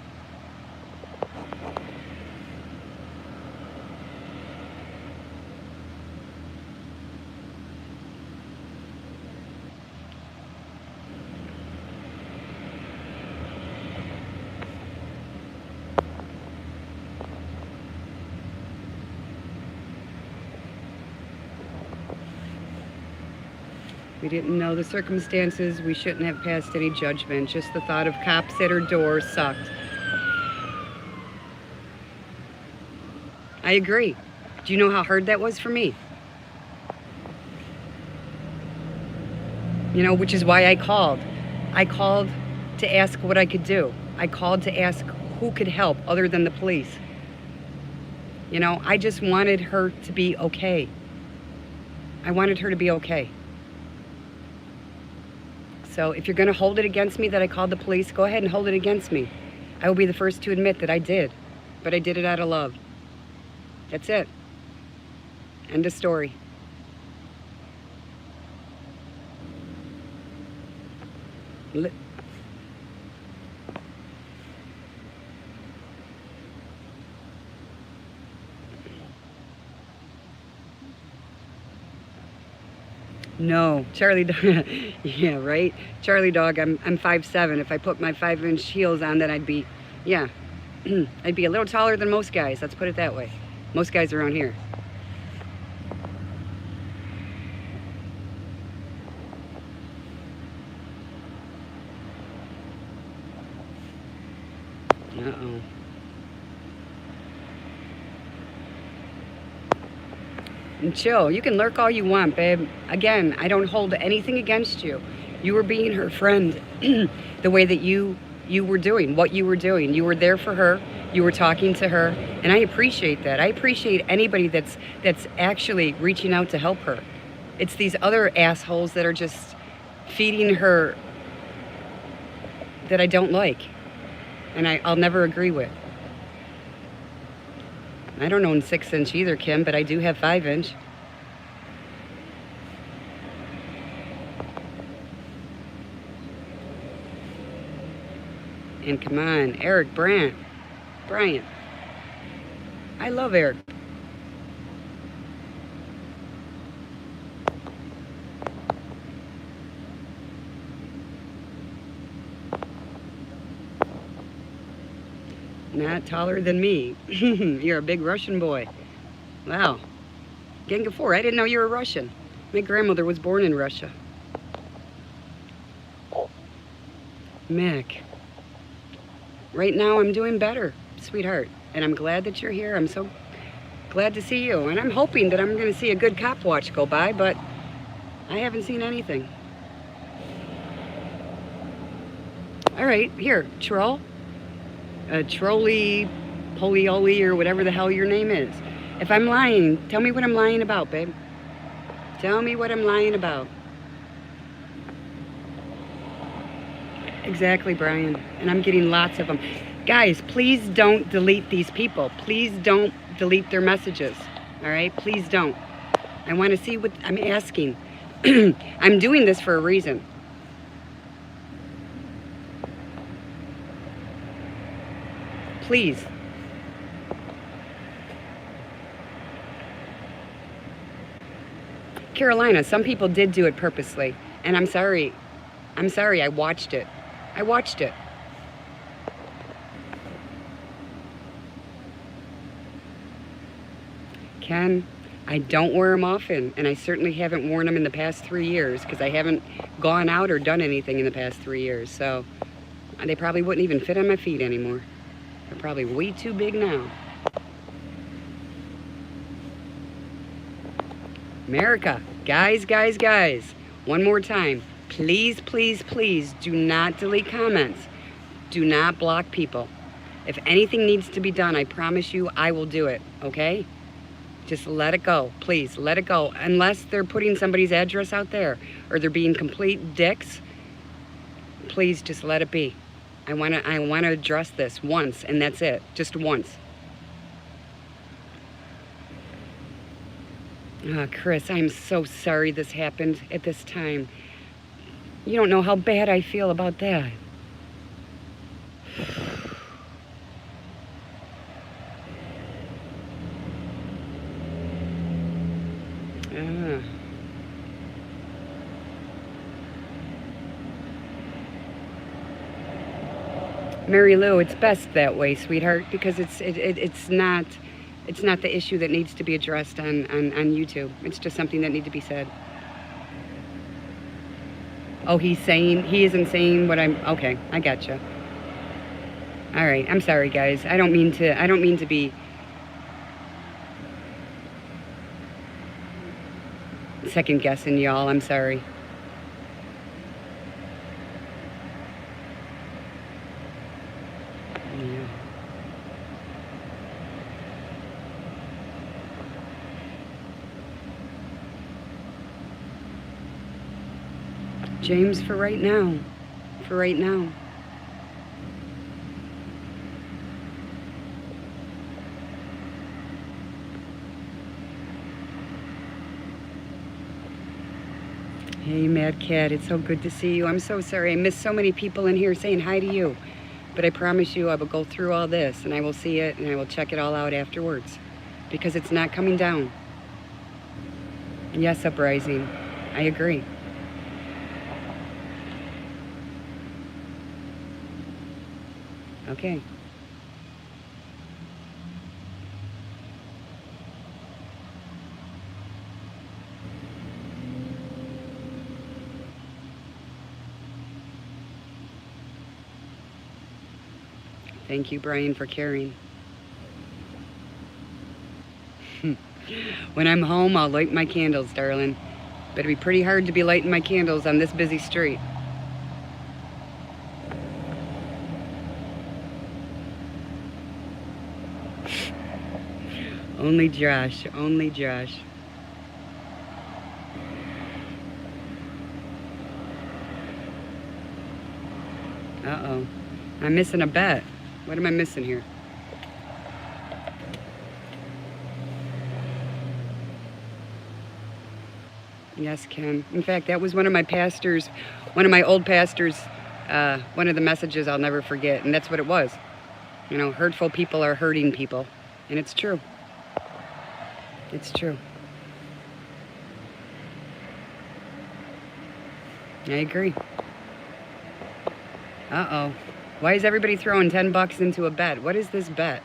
We didn't know the circumstances. We shouldn't have passed any judgment. Just the thought of cops at her door sucked. I agree. Do you know how hard that was for me? You know, which is why I called. I called to ask what I could do. I called to ask who could help other than the police. You know, I just wanted her to be okay. I wanted her to be okay. So if you're going to hold it against me that I called the police, go ahead and hold it against me. I will be the first to admit that I did. But I did it out of love. That's it. End of story. No, Charlie Dog. Yeah, right? Charlie Dog, I'm 5'7". If I put my 5-inch heels on, then I'd be, yeah. I'd be a little taller than most guys. Let's put it that way. Most guys around here. Uh-oh. And chill. You can lurk all you want, babe. Again, I don't hold anything against you. You were being her friend the way that you were doing, what you were doing. You were there for her. You were talking to her. And I appreciate that. I appreciate anybody that's actually reaching out to help her. It's these other assholes that are just feeding her that I don't like. And I'll never agree with. I don't own 6-inch either, Kim, but I do have 5-inch. And come on, Eric Bryant. I love Eric. Not taller than me. You're a big Russian boy. Wow. Gang of 4. I didn't know you were Russian. My grandmother was born in Russia. Mick. Right now I'm doing better, sweetheart. And I'm glad that you're here. I'm so glad to see you. And I'm hoping that I'm going to see a good cop watch go by, but I haven't seen anything. All right, here, troll. Trolley, Polioli, or whatever the hell your name is. If I'm lying, tell me what I'm lying about, babe. Tell me what I'm lying about. Exactly, Brian. And I'm getting lots of them. Guys, please don't delete these people. Please don't delete their messages. All right? Please don't. I want to see what I'm asking. I'm doing this for a reason. Please. Carolina, some people did do it purposely. And I'm sorry. I'm sorry, I watched it. I watched it. Ken, I don't wear them often, and I certainly haven't worn them in the past 3 years because I haven't gone out or done anything in the past 3 years. So they probably wouldn't even fit on my feet anymore. They're probably way too big now. America, guys, one more time. Please, please, please do not delete comments. Do not block people. If anything needs to be done, I promise you I will do it, okay? Just let it go, please, let it go. Unless they're putting somebody's address out there or they're being complete dicks, please just let it be. I wanna address this once, and that's it, just once. Chris, I'm so sorry this happened at this time. You don't know how bad I feel about that. Mary Lou, it's best that way, sweetheart, because it's not the issue that needs to be addressed on YouTube. It's just something that needs to be said. Oh, he isn't saying what I'm, okay, I gotcha. All right, I'm sorry, guys. I don't mean to be second guessing y'all. I'm sorry. Yeah. James, for right now. For right now. Hey, Mad Cat, it's so good to see you. I'm so sorry. I missed so many people in here saying hi to you. But I promise you I will go through all this and I will see it and I will check it all out afterwards. Because it's not coming down. Yes, Uprising. I agree. Okay. Thank you, Brian, for caring. When I'm home, I'll light my candles, darling. But it'd be pretty hard to be lighting my candles on this busy street. Only Josh, only Josh. Uh-oh. I'm missing a bet. What am I missing here? Yes, Ken. In fact, that was one of my pastors, one of my old pastors, one of the messages I'll never forget. And that's what it was. You know, hurtful people are hurting people. And it's true. It's true. I agree. Uh-oh. Why is everybody throwing 10 bucks into a bet? What is this bet?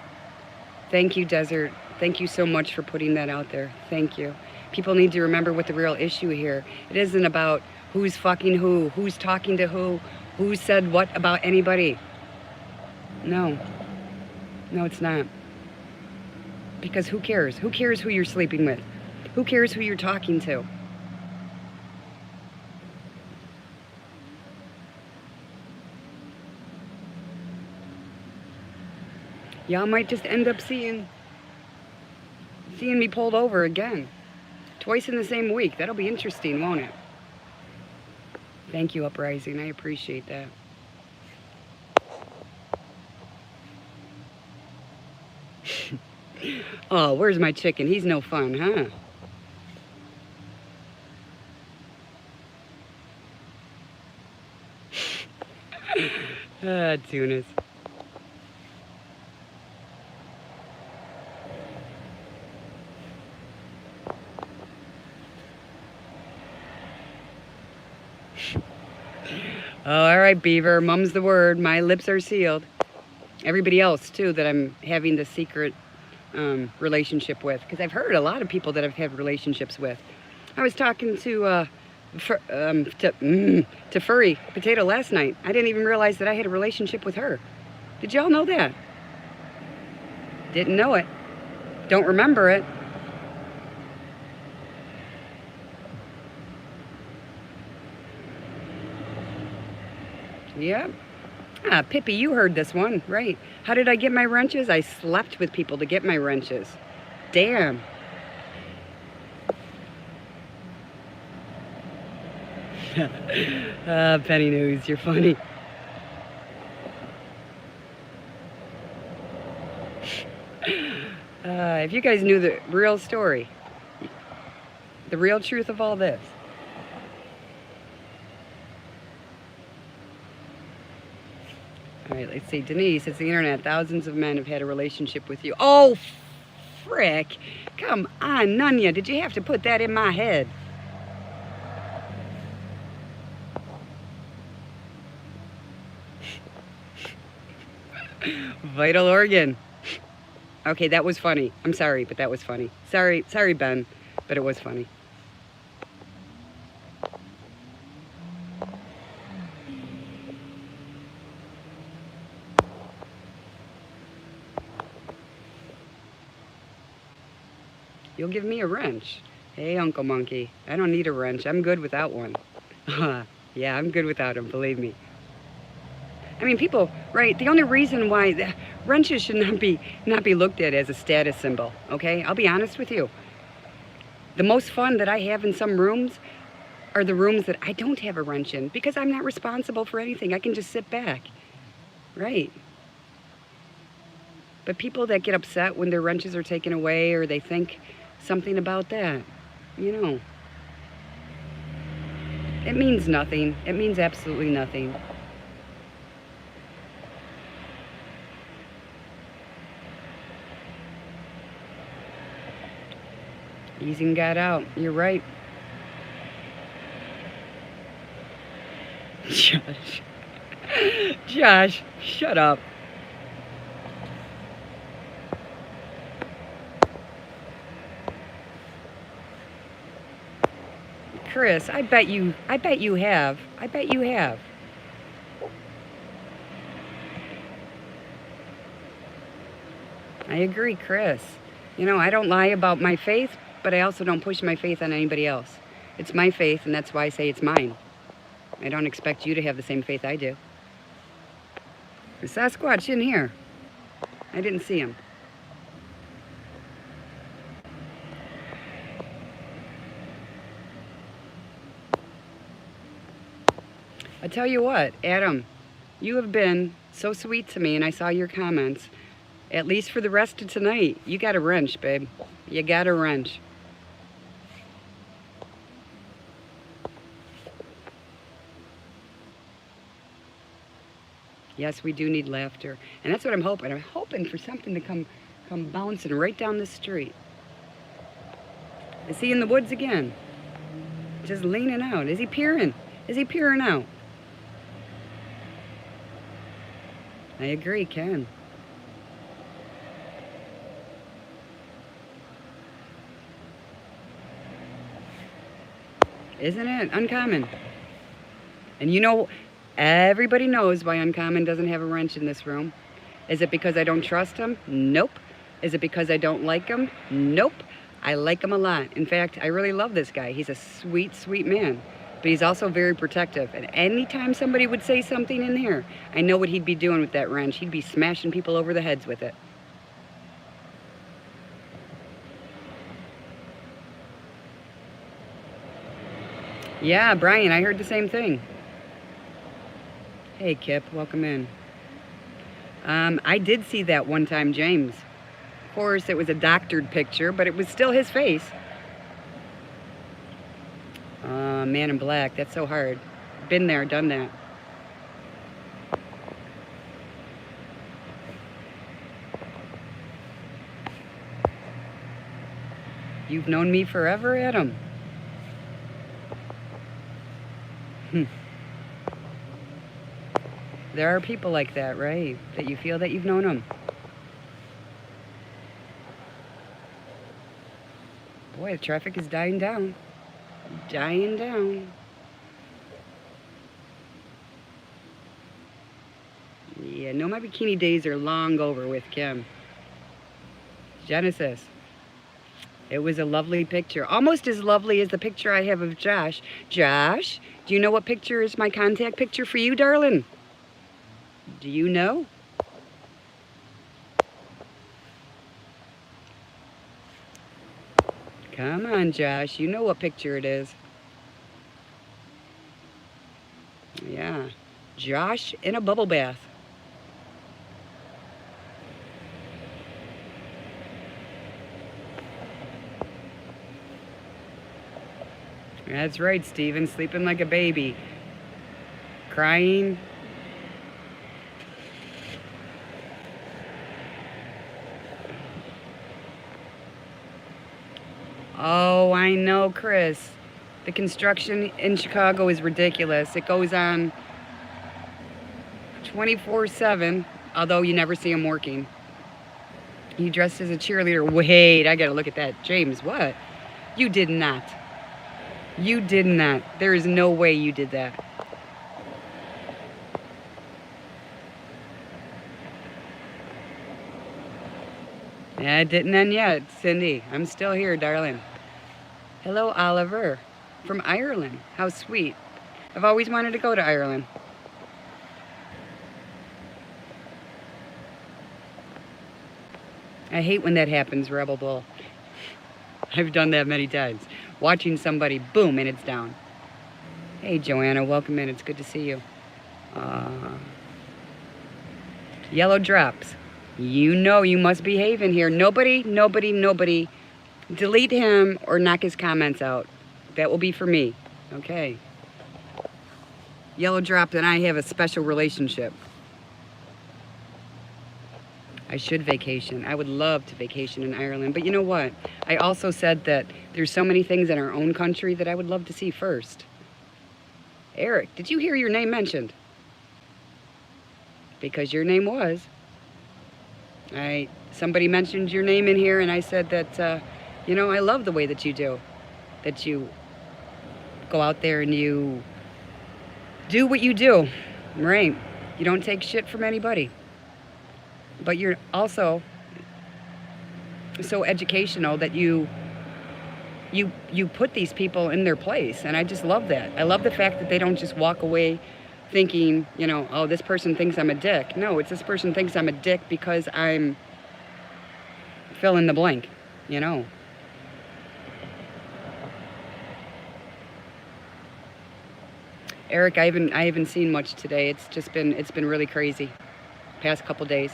Thank you, Desert. Thank you so much for putting that out there. Thank you. People need to remember what the real issue here. It isn't about who's fucking who's talking to who said what about anybody. No. No, it's not. Because who cares? Who cares who you're sleeping with? Who cares who you're talking to? Y'all might just end up seeing me pulled over again. Twice in the same week. That'll be interesting, won't it? Thank you, Uprising. I appreciate that. Oh, where's my chicken? He's no fun, huh? Tunas. Oh, all right, Beaver. Mum's the word. My lips are sealed. Everybody else, too, that I'm having the secret relationship with. Because I've heard a lot of people that I've had relationships with. I was talking to Furry Potato last night. I didn't even realize that I had a relationship with her. Did y'all know that? Didn't know it. Don't remember it. Yep. Ah, Pippi, you heard this one, right? How did I get my wrenches? I slept with people to get my wrenches. Damn. Penny News, you're funny. If you guys knew the real story, the real truth of all this. All right, let's see. Denise, it's the internet. Thousands of men have had a relationship with you. Oh, frick. Come on, Nunya. Did you have to put that in my head? Vital organ. Okay, that was funny. I'm sorry, but that was funny. Sorry, Ben, but it was funny. You'll give me a wrench. Hey, Uncle Monkey, I don't need a wrench. I'm good without one. Yeah, I'm good without them, believe me. I mean, people, right, the only reason why wrenches should not be looked at as a status symbol, okay? I'll be honest with you. The most fun that I have in some rooms are the rooms that I don't have a wrench in, because I'm not responsible for anything. I can just sit back, right? But people that get upset when their wrenches are taken away, or they think something about that, you know, it means nothing. It means absolutely nothing. Easing got out. You're right. Josh. Josh, shut up. Chris, I bet you have. I bet you have. I agree, Chris. You know, I don't lie about my faith, but I also don't push my faith on anybody else. It's my faith, and that's why I say it's mine. I don't expect you to have the same faith I do. The Sasquatch in here. I didn't see him. I tell you what, Adam, you have been so sweet to me, and I saw your comments. At least for the rest of tonight, you got a wrench, babe. You got a wrench. Yes, we do need laughter. And that's what I'm hoping. I'm hoping for something to come bouncing right down the street. Is he in the woods again? Just leaning out. Is he peering? Is he peering out? I agree, Ken. Isn't it uncommon? And you know, everybody knows why Uncommon doesn't have a wrench in this room. Is it because I don't trust him? Nope. Is it because I don't like him? Nope. I like him a lot. In fact, I really love this guy. He's a sweet, sweet man. But he's also very protective. And anytime somebody would say something in here, I know what he'd be doing with that wrench. He'd be smashing people over the heads with it. Yeah, Brian, I heard the same thing. Hey, Kip, welcome in. I did see that one time, James. Of course, it was a doctored picture, but it was still his face. Man in Black, that's so hard. Been there, done that. You've known me forever, Adam? There are people like that, right? That you feel that you've known them. Boy, the traffic is dying down. Dying down. Yeah, no, my bikini days are long over with, Kim. Genesis. It was a lovely picture. Almost as lovely as the picture I have of Josh. Josh, do you know what picture is my contact picture for you, darling? Do you know? Come on, Josh. You know what picture it is. Yeah. Josh in a bubble bath. That's right, Steven. Sleeping like a baby. Crying. Oh, I know, Chris. The construction in Chicago is ridiculous. It goes on 24/7, although you never see them working. You dressed as a cheerleader. Wait, I gotta look at that. James, what? You did not. You did not. There is no way you did that. Yeah, it didn't end yet, Cindy. I'm still here, darling. Hello, Oliver. From Ireland. How sweet. I've always wanted to go to Ireland. I hate when that happens, Rebel Bull. I've done that many times. Watching somebody, boom, and it's down. Hey, Joanna, welcome in. It's good to see you. Yellow drops. You know you must behave in here. Nobody delete him or knock his comments out. That will be for me. Okay. Yellow drop and I have a special relationship. I should vacation. I would love to vacation in Ireland. But you know what? I also said that there's so many things in our own country that I would love to see first. Eric, did you hear your name mentioned? Because your name was. Somebody mentioned your name in here and I said that, you know, I love the way that you do. That you go out there and you do what you do, right? You don't take shit from anybody. But you're also so educational that you put these people in their place. And I just love that. I love the fact that they don't just walk away thinking, you know, oh, this person thinks I'm a dick. No, it's this person thinks I'm a dick because I'm fill in the blank, you know. Eric, I haven't seen much today. It's been really crazy past couple days.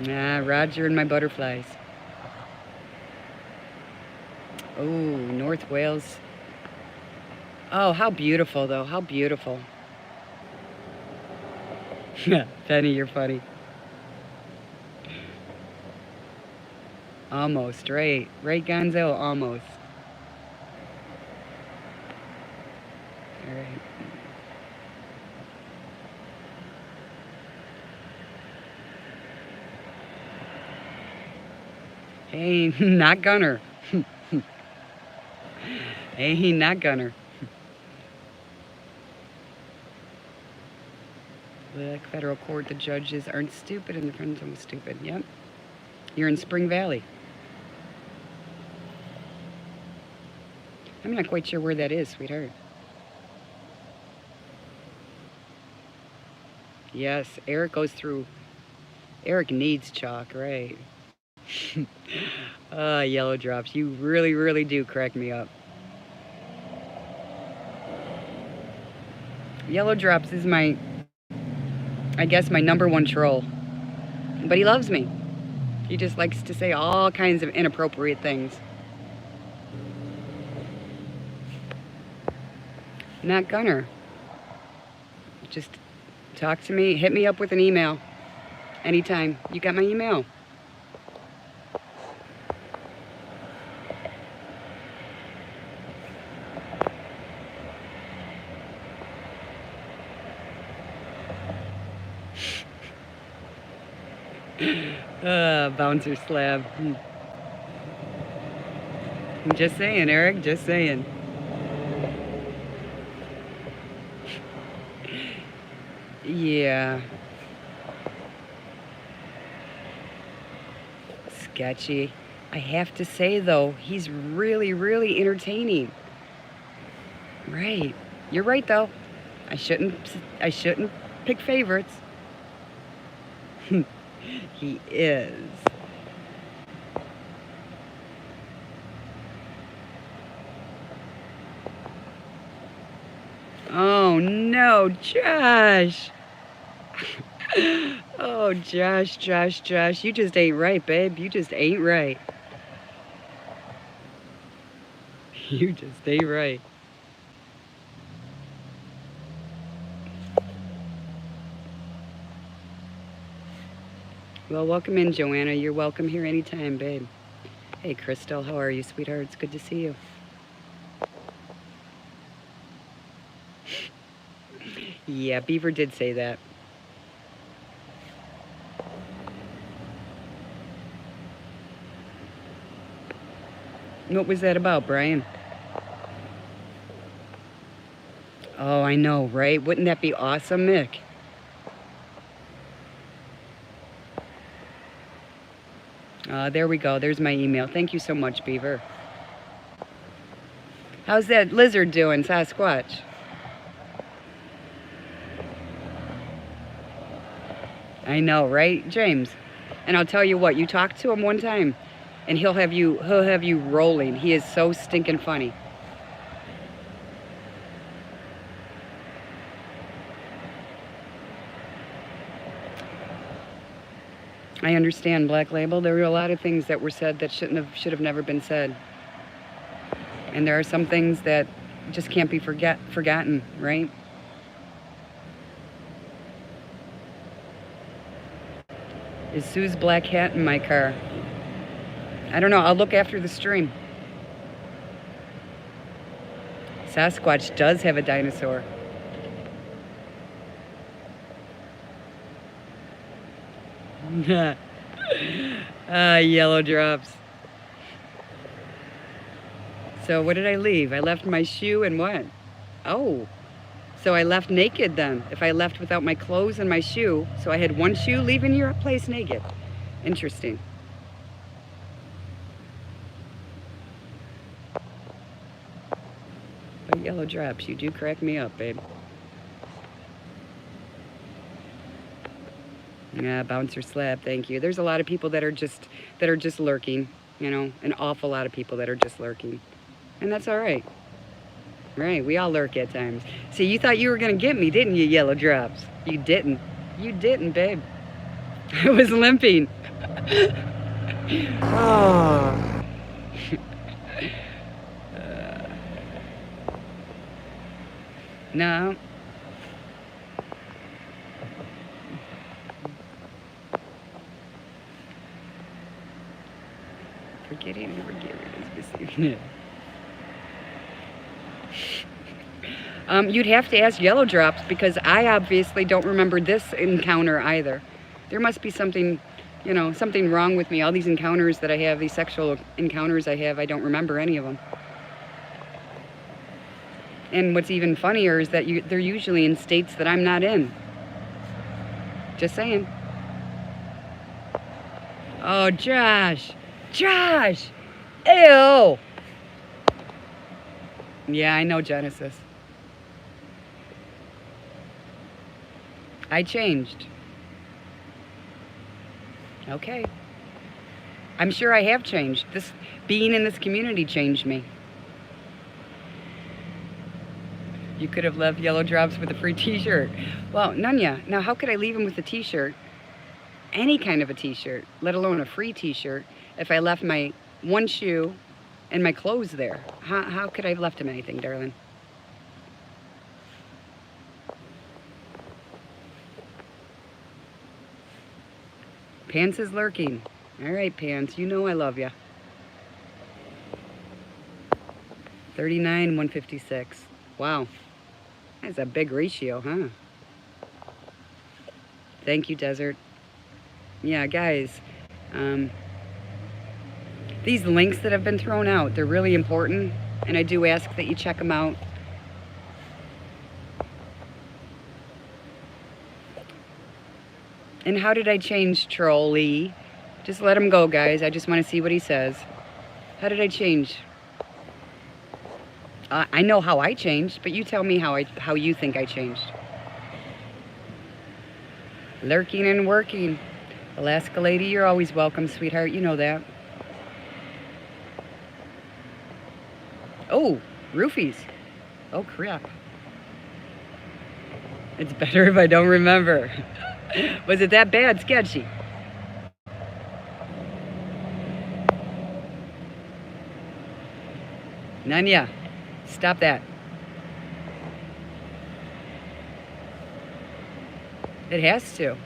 Ah, Roger and my butterflies. Oh, North Wales. Oh, how beautiful, though. How beautiful. Penny, you're funny. Almost, right. Right, Gonzo? Almost. All right. Hey, not Gunner. Hey, not Gunner. Like federal court, the judges aren't stupid and the friends are stupid. Yep. You're in Spring Valley. I'm not quite sure where that is, sweetheart. Yes, Eric goes through. Eric needs chalk, right? Yellow drops. You really, really do crack me up. Yellow drops is my, I guess, my #1 troll. But he loves me. He just likes to say all kinds of inappropriate things. Not Gunner. Just talk to me. Hit me up with an email. Anytime. You got my email. Bouncer slab. I'm just saying, Eric, just saying. Yeah. Sketchy. I have to say, though, he's really, really entertaining. Right. You're right, though. I shouldn't pick favorites. He is. Oh, no, Josh. Oh, Josh, you just ain't right, babe. You just ain't right. You just ain't right. Well, welcome in, Joanna. You're welcome here anytime, babe. Hey, Crystal, how are you, sweetheart? It's good to see you. Yeah, Beaver did say that. What was that about, Brian? Oh, I know, right? Wouldn't that be awesome, Mick? There we go. There's my email. Thank you so much, Beaver. How's that lizard doing, Sasquatch? I know, right, James? And I'll tell you what, you talk to him one time and he'll have you rolling. He is so stinking funny. I understand, Black Label. There were a lot of things that were said that should have never been said. And there are some things that just can't be forgotten, right? Is Sue's black hat in my car? I don't know. I'll look after the stream. Sasquatch does have a dinosaur. Yellow drops. So what did I leave? I left my shoe and what? Oh, so I left naked then. If I left without my clothes and my shoe, so I had one shoe leaving your place naked. Interesting. But yellow drops, you do crack me up, babe. Yeah, bouncer slab, thank you. There's a lot of people that are just lurking, you know, an awful lot of people that are just lurking. And that's all right. Right, we all lurk at times. See, you thought you were gonna get me, didn't you, yellow drops? You didn't. You didn't, babe. I was limping. Oh. No. Forgetting and forgiving is deceiving. You'd have to ask Yellow Drops because I obviously don't remember this encounter either. There must be something, you know, something wrong with me. All these encounters that I have, these sexual encounters I have, I don't remember any of them. And what's even funnier is that they're usually in states that I'm not in. Just saying. Oh, Josh. Josh! Ew! Yeah, I know Genesis. I changed. Okay. I'm sure I have changed. This being in this community changed me. You could have left Yellow Drops with a free t-shirt. Well, Nunya, now how could I leave him with a t-shirt? Any kind of a t-shirt, let alone a free t-shirt, if I left my one shoe and my clothes there? How could I have left him anything, darling? Pants is lurking. All right, Pants, you know I love you. 39, 156. Wow. That's a big ratio, huh? Thank you, Desert. Yeah, guys, these links that have been thrown out, they're really important, and I do ask that you check them out. And how did I change, Trolley? Just let him go, guys. I just want to see what he says. How did I change? I know how I changed, but you tell me how you think I changed. Lurking and working. Alaska lady, you're always welcome, sweetheart. You know that. Oh, roofies. Oh, crap. It's better if I don't remember. Was it that bad, sketchy? Nanya, stop that. It has to.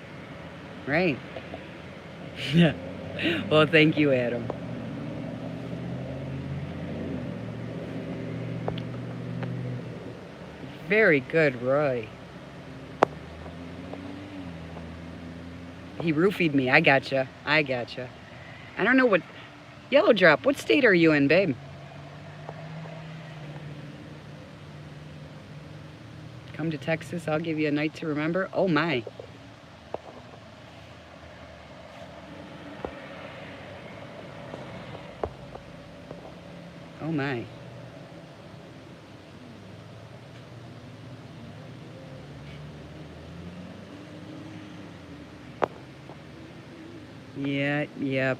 Right. Yeah. Well, thank you, Adam. Very good, Roy. He roofied me. I gotcha. I gotcha. I don't know what... Yellow Drop, what state are you in, babe? Come to Texas, I'll give you a night to remember. Oh, my. Oh my. Yeah, yep.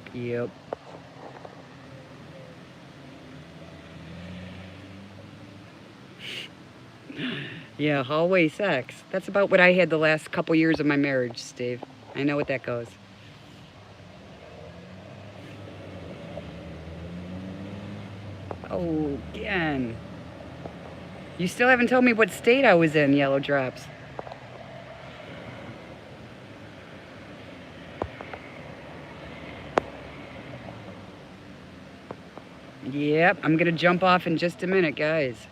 Yeah, hallway sex. That's about what I had the last couple years of my marriage, Steve. I know what that goes. Oh, again. You still haven't told me what state I was in, Yellow Drops. Yep, I'm gonna jump off in just a minute, guys.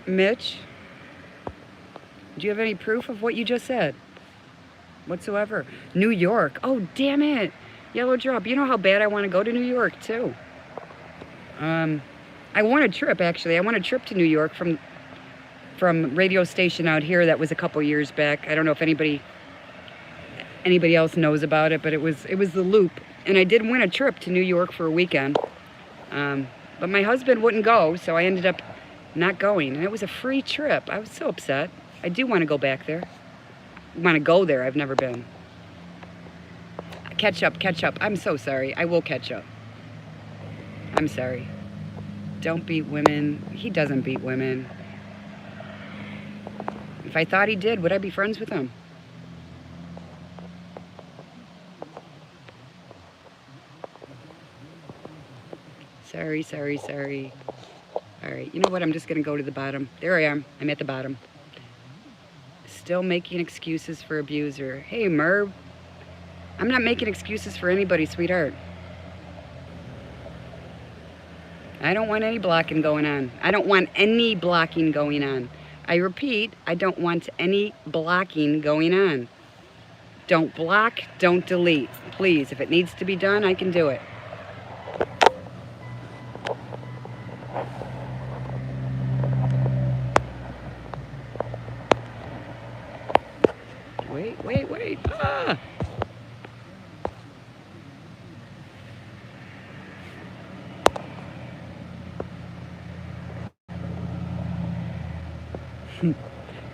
Mitch, do you have any proof of what you just said? Whatsoever. New York. Oh, damn it. Yellow Drop. You know how bad I want to go to New York, too. I won a trip, actually. I won a trip to New York from radio station out here that was a couple years back. I don't know if anybody else knows about it, but it was the Loop. And I did win a trip to New York for a weekend. But my husband wouldn't go, so I ended up not going. And it was a free trip. I was so upset. I do want to go back there. I want to go there. I've never been. Catch up. I'm so sorry. I will catch up. I'm sorry. Don't beat women. He doesn't beat women. If I thought he did, would I be friends with him? Sorry. All right, you know what? I'm just going to go to the bottom. There I am. I'm at the bottom. Still making excuses for abuser. Hey, Merv. I'm not making excuses for anybody, sweetheart. I don't want any blocking going on. I don't want any blocking going on. I repeat, I don't want any blocking going on. Don't block, don't delete. Please, if it needs to be done, I can do it. Wait. Ah!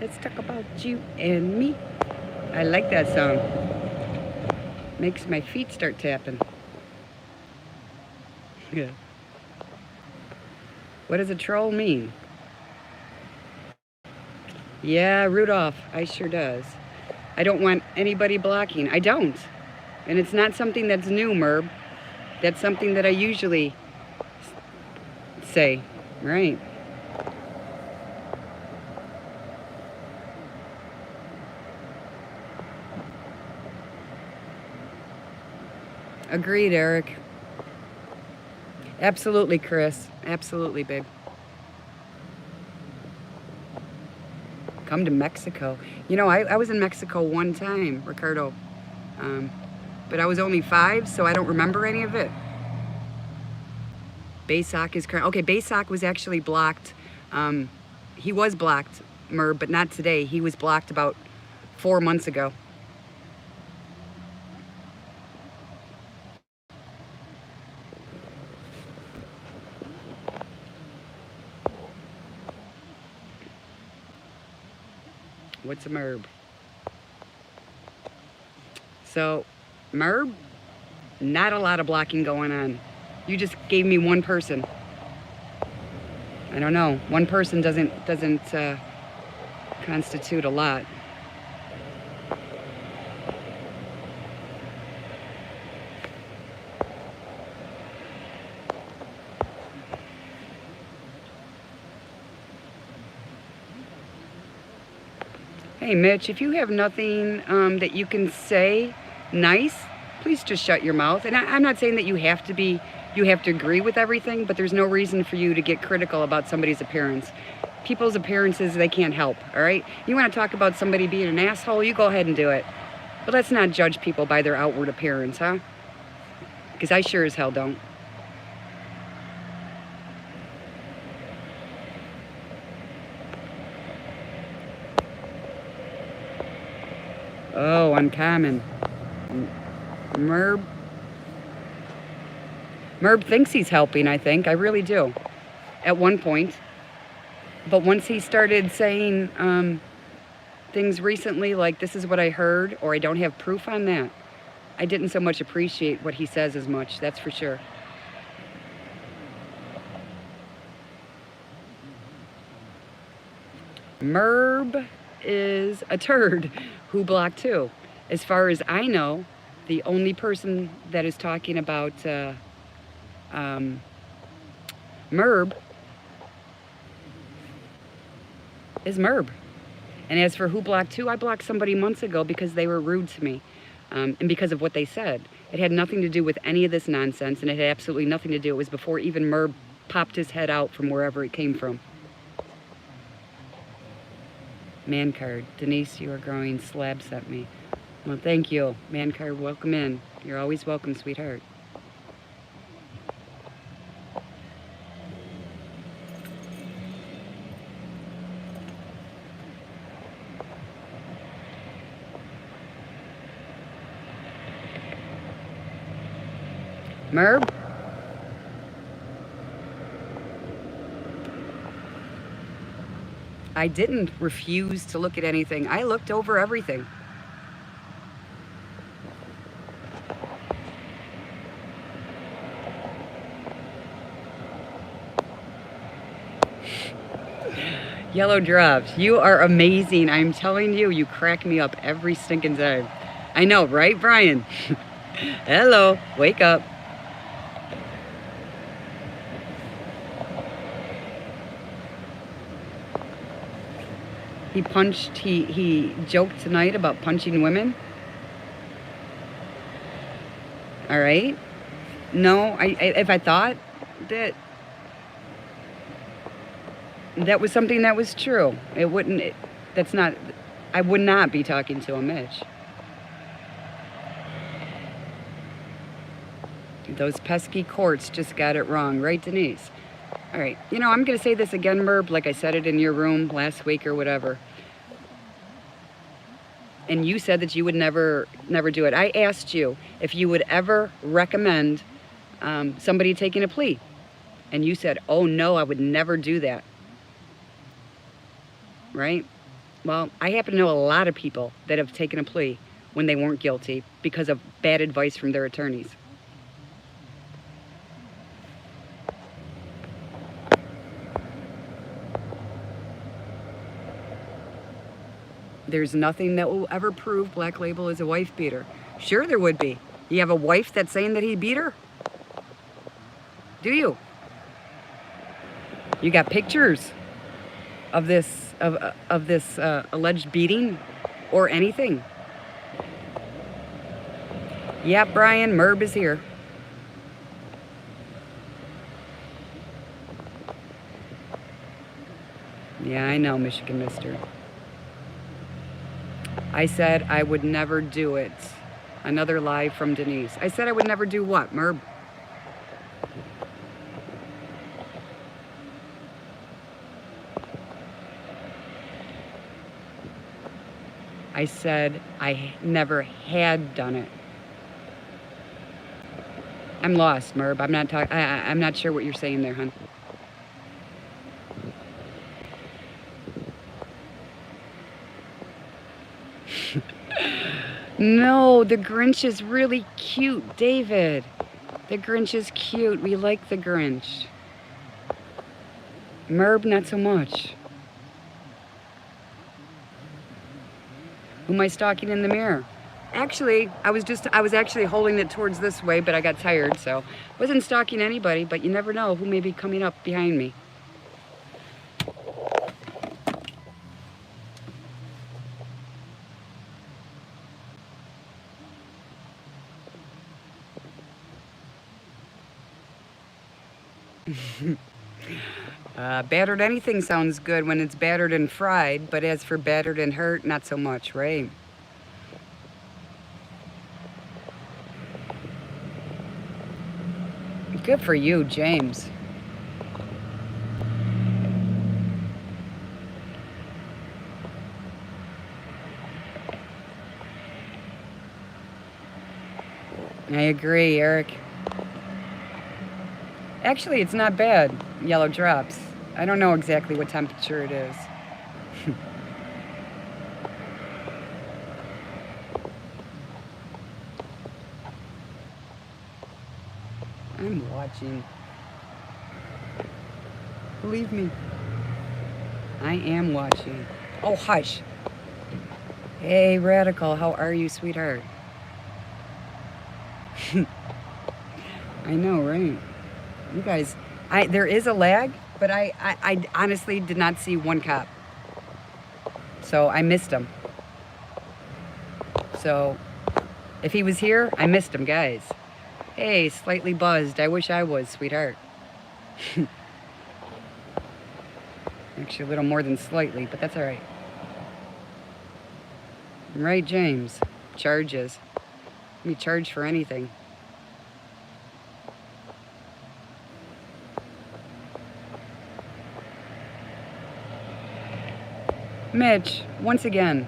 Let's talk about you and me. I like that song. Makes my feet start tapping. Yeah. What does a troll mean? Yeah, Rudolph. I sure does. I don't want anybody blocking. I don't. And it's not something that's new, Merb. That's something that I usually say. Right. Agreed, Eric. Absolutely, Chris. Absolutely, babe. Come to Mexico. You know, I was in Mexico one time, Ricardo. But I was only 5, so I don't remember any of it. Baysock is current. Okay, Baysock was actually blocked. He was blocked, Merb, but not today. He was blocked about 4 months ago. What's a Merb? So, Merb, not a lot of blocking going on. You just gave me one person. I don't know. One person doesn't constitute a lot. Hey, Mitch, if you have nothing that you can say nice, please just shut your mouth. And I'm not saying that you have to agree with everything, but there's no reason for you to get critical about somebody's appearance. People's appearances, they can't help, all right? You want to talk about somebody being an asshole, you go ahead and do it. But let's not judge people by their outward appearance, huh? Because I sure as hell don't. Oh, uncommon. Merb thinks he's helping, I think. I really do. At one point. But once he started saying things recently like, this is what I heard, or I don't have proof on that, I didn't so much appreciate what he says as much, that's for sure. Merb is a turd who blocked too. As far as I know, the only person that is talking about Merb is Merb. And as for who blocked who, I blocked somebody months ago because they were rude to me and because of what they said. It had nothing to do with any of this nonsense, and it had absolutely nothing to do. It was before even Merb popped his head out from wherever it came from. Man card. Denise, you are growing. Slab sent me. Well, thank you. Man card, welcome in. You're always welcome, sweetheart. Merb? I didn't refuse to look at anything. I looked over everything. Yellow drops. You are amazing. I'm telling you, you crack me up every stinking time. I know, right, Brian? Hello, wake up. He joked tonight about punching women. All right. No, if I thought that was something that was true, it wouldn't, that's not, I would not be talking to a Mitch. Those pesky courts just got it wrong, right, Denise? All right, you know, I'm going to say this again, Merb, like I said it in your room last week or whatever. And you said that you would never do it. I asked you if you would ever recommend somebody taking a plea. And you said, oh no, I would never do that. Right? Well, I happen to know a lot of people that have taken a plea when they weren't guilty because of bad advice from their attorneys. There's nothing that will ever prove Black Label is a wife beater. Sure there would be. You have a wife that's saying that he beat her? Do you? You got pictures of this alleged beating or anything? Yeah, Brian, Merb is here. Yeah, I know, Michigan Mister. I said I would never do it. Another lie from Denise. I said I would never do what, Merb? I said I never had done it. I'm lost, Merb. I'm not sure what you're saying there, hon. No, the Grinch is really cute, David. The Grinch is cute. We like the Grinch. Merb, not so much. Who am I stalking in the mirror? Actually, I was actually holding it towards this way, but I got tired, so wasn't stalking anybody, but you never know who may be coming up behind me. Battered anything sounds good when it's battered and fried, but as for battered and hurt, not so much, right? Good for you, James. I agree, Eric. Actually, it's not bad, yellow drops. I don't know exactly what temperature it is. I'm watching. Believe me. I am watching. Oh, hush. Hey, Radical, how are you, sweetheart? I know, right? You guys, there is a lag, but I honestly did not see one cop. So I missed him. So if he was here, I missed him, guys. Hey, slightly buzzed. I wish I was, sweetheart. Actually, a little more than slightly, but that's all right. Right, James? Charges. You charge for anything. Mitch, once again,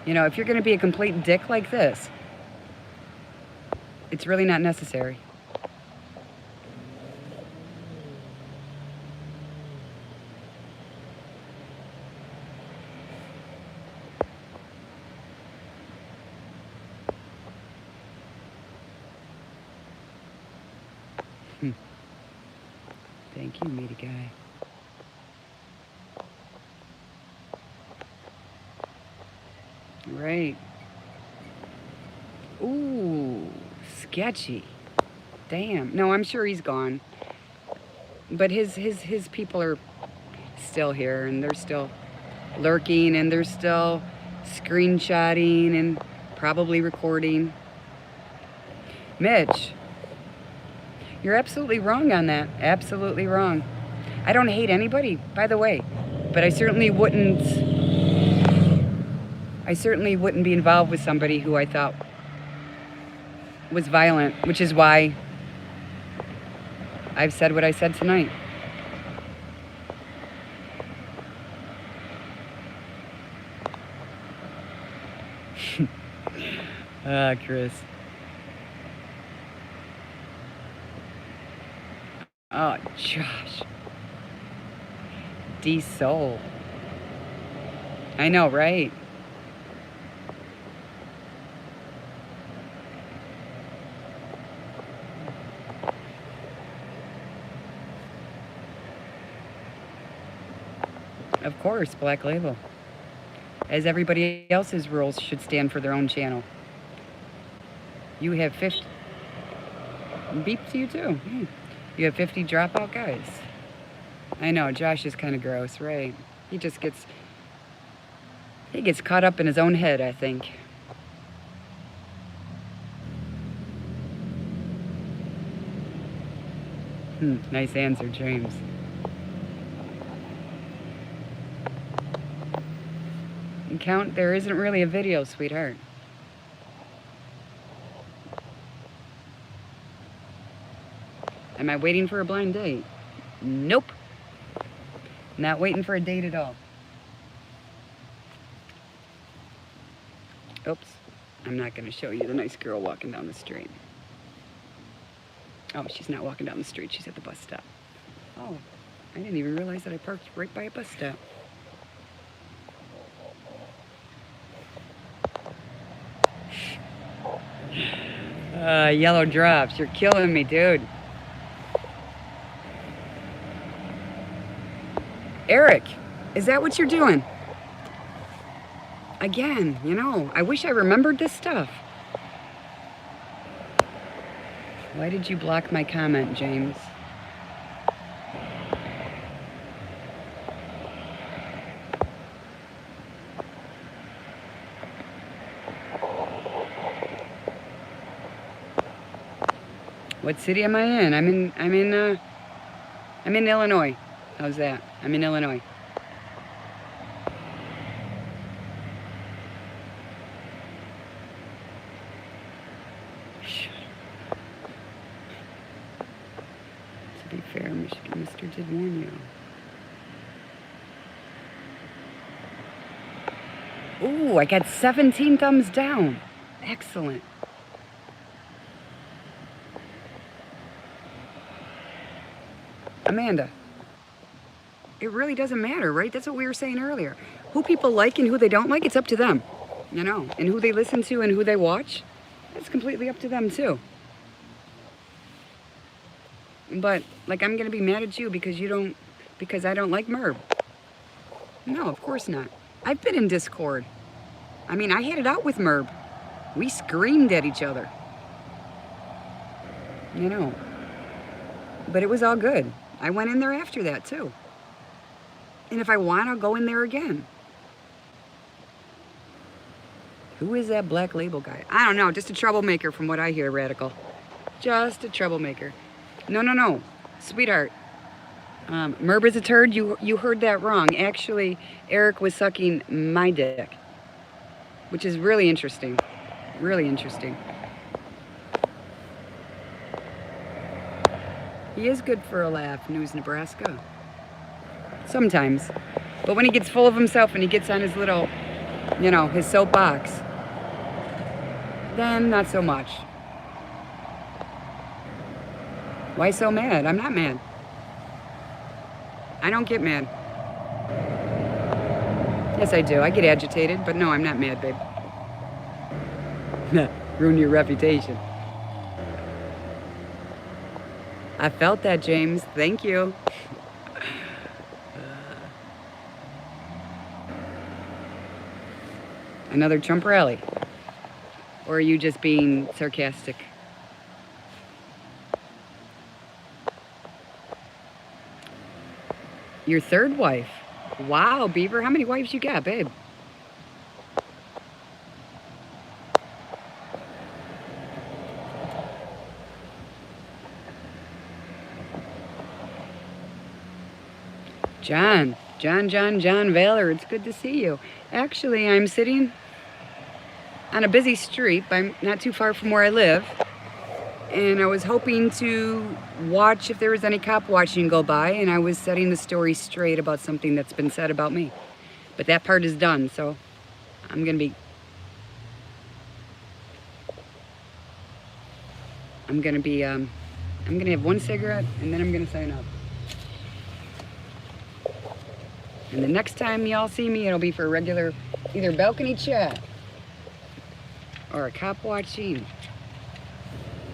you know, if you're going to be a complete dick like this, it's really not necessary. Thank you, meaty guy. Right. Ooh, sketchy. Damn. No, I'm sure he's gone. But his people are still here, and they're still lurking, and they're still screenshotting and probably recording. Mitch, you're absolutely wrong on that. Absolutely wrong. I don't hate anybody, by the way, but I certainly wouldn't be involved with somebody who I thought was violent, which is why I've said what I said tonight. Chris. Oh, Josh. D-Soul. I know, right? Of course, Black Label. As everybody else's rules should stand for their own channel. You have 50... Beep to you too. You have 50 dropout guys. I know, Josh is kind of gross, right? He just gets... He gets caught up in his own head, I think. Nice answer, James. Count, there isn't really a video, sweetheart. Am I waiting for a blind date? Nope. Not waiting for a date at all. Oops. I'm not going to show you the nice girl walking down the street. Oh, she's not walking down the street. She's at the bus stop. Oh, I didn't even realize that I parked right by a bus stop. Yellow drops. You're killing me, dude. Eric, is that what you're doing? Again, you know, I wish I remembered this stuff. Why did you block my comment, James? What city am I in? I'm in Illinois. How's that? I'm in Illinois. Ooh, I got 17 thumbs down. Excellent. Amanda, it really doesn't matter, right? That's what we were saying earlier. Who people like and who they don't like, it's up to them, you know. And who they listen to and who they watch, it's completely up to them too. But like, I'm gonna be mad at you because I don't like Merb. No, of course not. I've been in Discord. I mean, I had it out with Merb. We screamed at each other. You know. But it was all good. I went in there after that too. And if I want, I'll go in there again. Who is that Black Label guy? I don't know, just a troublemaker from what I hear, Radical. Just a troublemaker. No. Sweetheart. Merb is a turd? You heard that wrong. Actually, Eric was sucking my dick. Which is really interesting. Really interesting. He is good for a laugh, News Nebraska. Sometimes. But when he gets full of himself and he gets on his little, you know, his soapbox, then not so much. Why so mad? I'm not mad. I don't get mad. Yes, I do. I get agitated, but no, I'm not mad, babe. Ruin your reputation. I felt that, James. Thank you. Another Trump rally? Or are you just being sarcastic? Your third wife? Wow, Beaver, how many wives you got, babe? John Valor, it's good to see you. Actually, I'm sitting on a busy street. I'm not too far from where I live. And I was hoping to watch if there was any cop watching go by, and I was setting the story straight about something that's been said about me. But that part is done, so I'm gonna have one cigarette, and then I'm gonna sign up. And the next time y'all see me, it'll be for a regular, either balcony chat or a cop watching.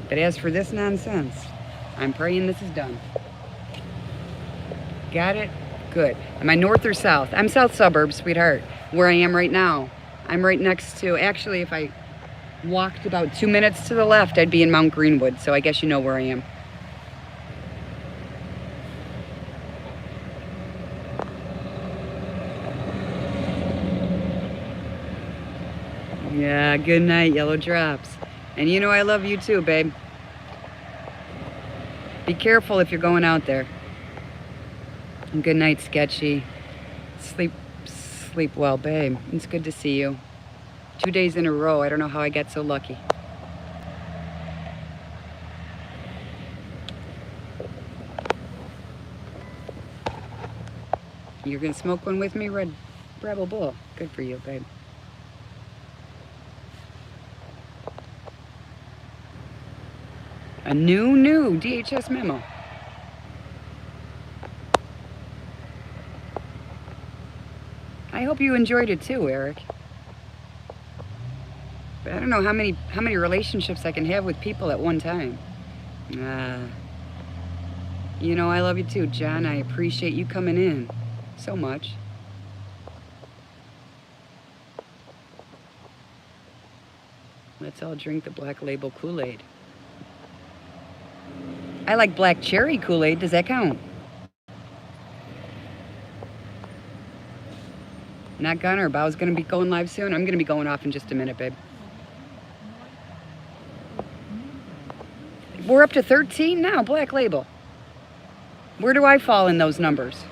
But as for this nonsense, I'm praying this is done. Got it? Good. Am I north or south? I'm south suburbs, sweetheart. Where I am right now. I'm right next to, actually, if I walked about 2 minutes to the left, I'd be in Mount Greenwood. So I guess you know where I am. Yeah, good night, Yellow Drops. And you know I love you too, babe. Be careful if you're going out there. And good night, Sketchy. Sleep well, babe. It's good to see you. 2 days in a row. I don't know how I got so lucky. You're gonna smoke one with me, Red Rebel Bull? Good for you, babe. A new DHS memo. I hope you enjoyed it too, Eric. But I don't know how many relationships I can have with people at one time. You know I love you too, John. I appreciate you coming in so much. Let's all drink the Black Label Kool-Aid. I like black cherry Kool-Aid. Does that count? Not Gunner. Bow's gonna be going live soon. I'm gonna be going off in just a minute, babe. We're up to 13 now, Black Label. Where do I fall in those numbers?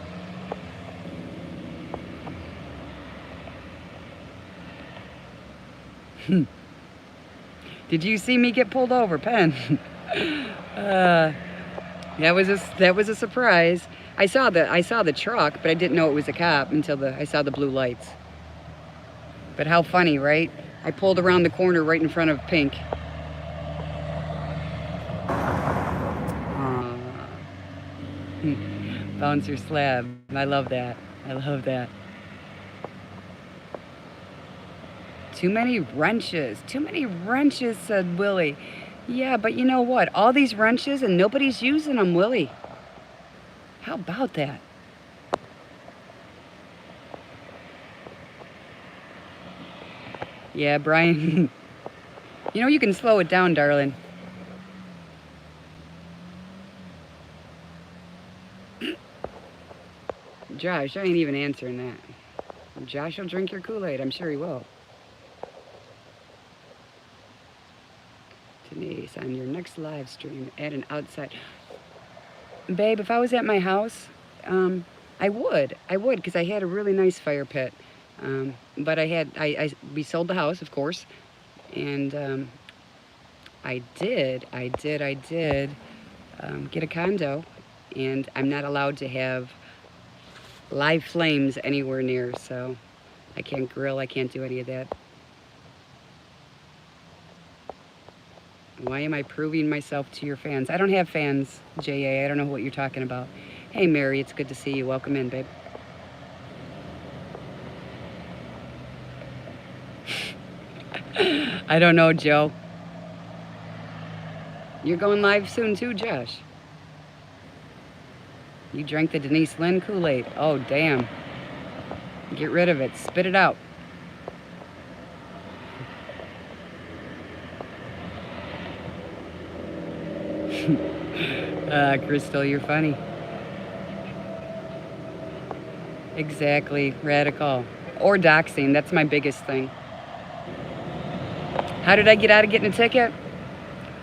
Did you see me get pulled over, Pen? That was a surprise. I saw the truck, but I didn't know it was a cop until I saw the blue lights. But how funny, right? I pulled around the corner right in front of Pink. Bouncer slab. I love that. I love that. Too many wrenches. Too many wrenches, said Willie. Yeah, but you know what? All these wrenches and nobody's using them, Willie. How about that? Yeah, Brian. You know, you can slow it down, darling. Josh, I ain't even answering that. Josh will drink your Kool-Aid. I'm sure he will. Denise, on your next live stream, add an outside. Babe, if I was at my house, I would, because I had a really nice fire pit. But we sold the house, of course, and I did get a condo, and I'm not allowed to have live flames anywhere near, so I can't grill, I can't do any of that. Why am I proving myself to your fans? I don't have fans, J.A. I don't know what you're talking about. Hey, Mary, it's good to see you. Welcome in, babe. I don't know, Joe. You're going live soon, too, Josh. You drank the Denise Lynn Kool-Aid. Oh, damn. Get rid of it. Spit it out. Crystal, you're funny. Exactly. Radical. Or doxing. That's my biggest thing. How did I get out of getting a ticket?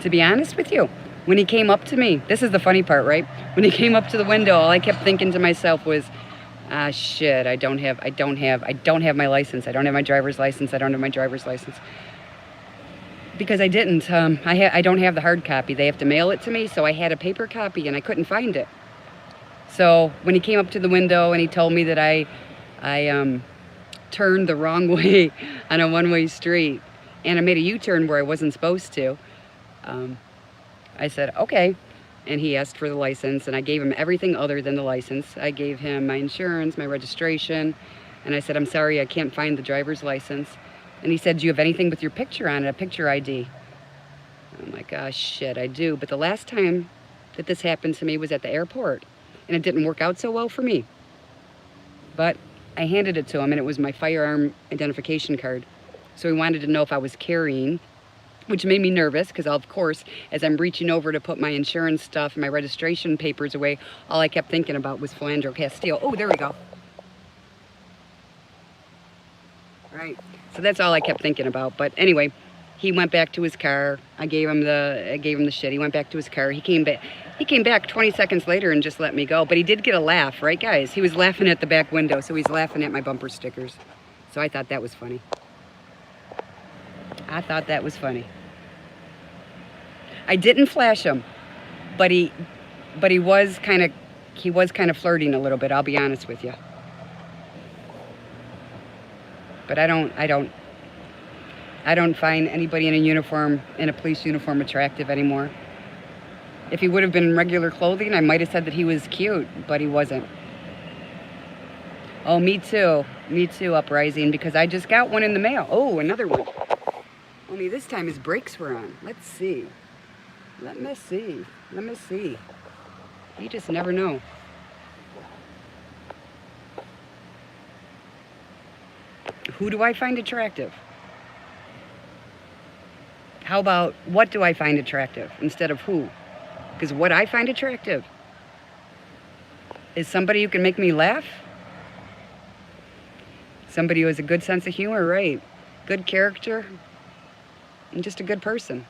To be honest with you, when he came up to me, this is the funny part, right? When he came up to the window, all I kept thinking to myself was, ah, shit, I don't have my license. I don't have my driver's license. I don't have my driver's license. Because I didn't. I don't have the hard copy. They have to mail it to me, so I had a paper copy and I couldn't find it. So when he came up to the window and he told me that I turned the wrong way on a one-way street and I made a U-turn where I wasn't supposed to, I said, okay. And he asked for the license, and I gave him everything other than the license. I gave him my insurance, my registration, and I said, I'm sorry, I can't find the driver's license. And he said, do you have anything with your picture on it, a picture ID? I'm like, oh, shit, I do. But the last time that this happened to me was at the airport, and it didn't work out so well for me. But I handed it to him, and it was my firearm identification card. So he wanted to know if I was carrying, which made me nervous because, of course, as I'm reaching over to put my insurance stuff and my registration papers away, all I kept thinking about was Philandro Castile. Oh, there we go. Right. So that's all I kept thinking about. But anyway, he went back to his car. I gave him the shit. He went back to his car. He came back 20 seconds later and just let me go. But he did get a laugh, right, guys? He was laughing at the back window, so he's laughing at my bumper stickers. So I thought that was funny. I thought that was funny. I didn't flash him, but he was kind of flirting a little bit, I'll be honest with you. But I don't find anybody in a police uniform attractive anymore. If he would have been in regular clothing, I might have said that he was cute, but he wasn't. Oh, me too, Uprising, because I just got one in the mail. Oh, another one. Only this time his brakes were on. Let's see. Let me see. You just never know. Who do I find attractive? How about what do I find attractive instead of who? Because what I find attractive is somebody who can make me laugh. Somebody who has a good sense of humor, right? Good character. And just a good person.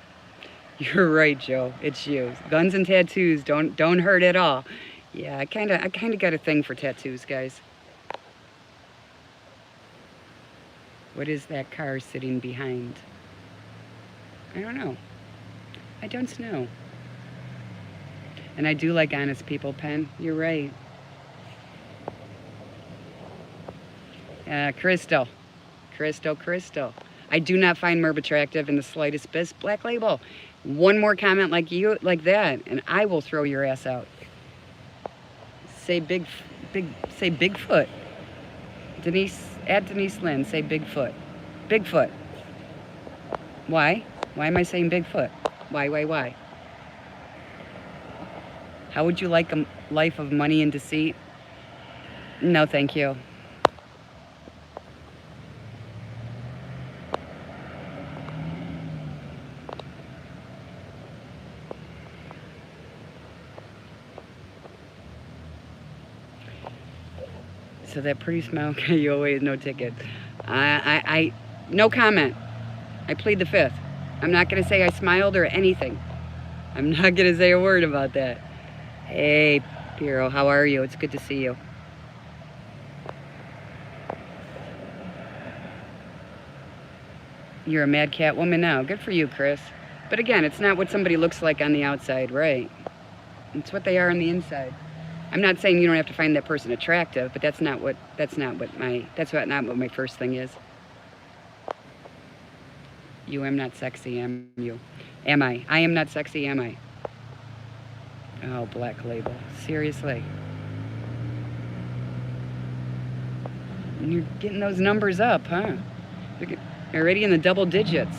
You're right, Joe. It's you. Guns and tattoos don't hurt at all. Yeah, I kind of got a thing for tattoos, guys. What is that car sitting behind? I don't know. I don't know. And I do like honest people, Pen. You're right. Crystal. Crystal. I do not find Merb attractive in the slightest bit. Black Label. One more comment like that, and I will throw your ass out. Say say Bigfoot. Add Denise Lynn, say Bigfoot. Bigfoot. Why? Why am I saying Bigfoot? Why? How would you like a life of money and deceit? No, thank you. So that pretty smile, you always no ticket. I no comment. I plead the fifth. I'm not gonna say I smiled or anything. I'm not gonna say a word about that. Hey, Piero, how are you? It's good to see you. You're a mad cat woman now. Good for you, Chris. But again, it's not what somebody looks like on the outside, right? It's what they are on the inside. I'm not saying you don't have to find that person attractive, but that's not what my first thing is. You am not sexy, am you? Am I? I am not sexy, am I? Oh, Black Label. Seriously. And you're getting those numbers up, huh? They're already in the double digits.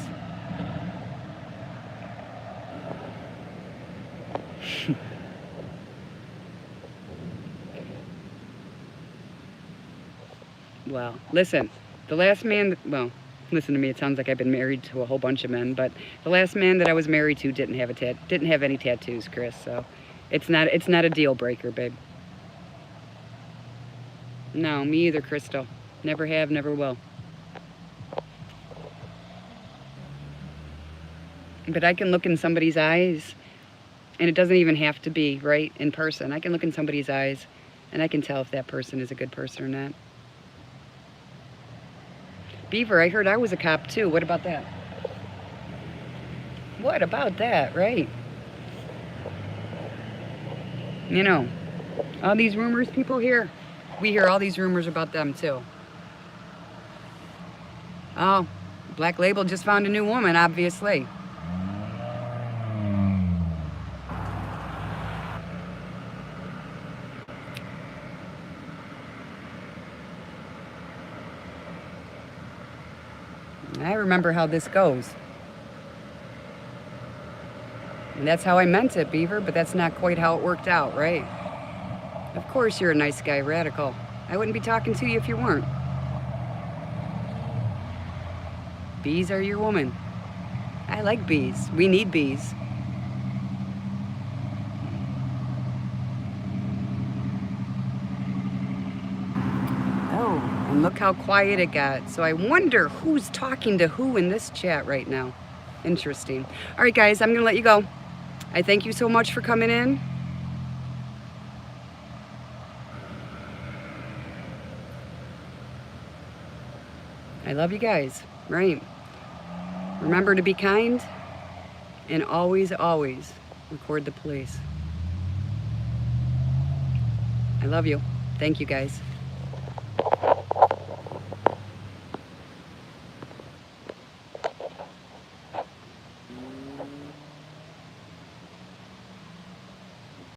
Well, listen, the last man, well, listen to me, it sounds like I've been married to a whole bunch of men, but the last man that I was married to didn't have any tattoos, Chris, so it's not a deal breaker, babe. No, me either, Crystal. Never have, never will. But I can look in somebody's eyes, and it doesn't even have to be, right, in person. I can look in somebody's eyes, and I can tell if that person is a good person or not. Beaver, I heard I was a cop too. What about that? What about that, right? You know, all these rumors people hear, we hear all these rumors about them too. Oh, Black Label just found a new woman, obviously. I remember how this goes. And that's how I meant it, Beaver, but that's not quite how it worked out, right? Of course you're a nice guy, Radical. I wouldn't be talking to you if you weren't. Bees are your woman. I like bees. We need bees. Oh, and look how quiet it got. So I wonder who's talking to who in this chat right now. Interesting. All right, guys, I'm going to let you go. I thank you so much for coming in. I love you guys, right? Remember to be kind and always, always record the police. I love you. Thank you, guys.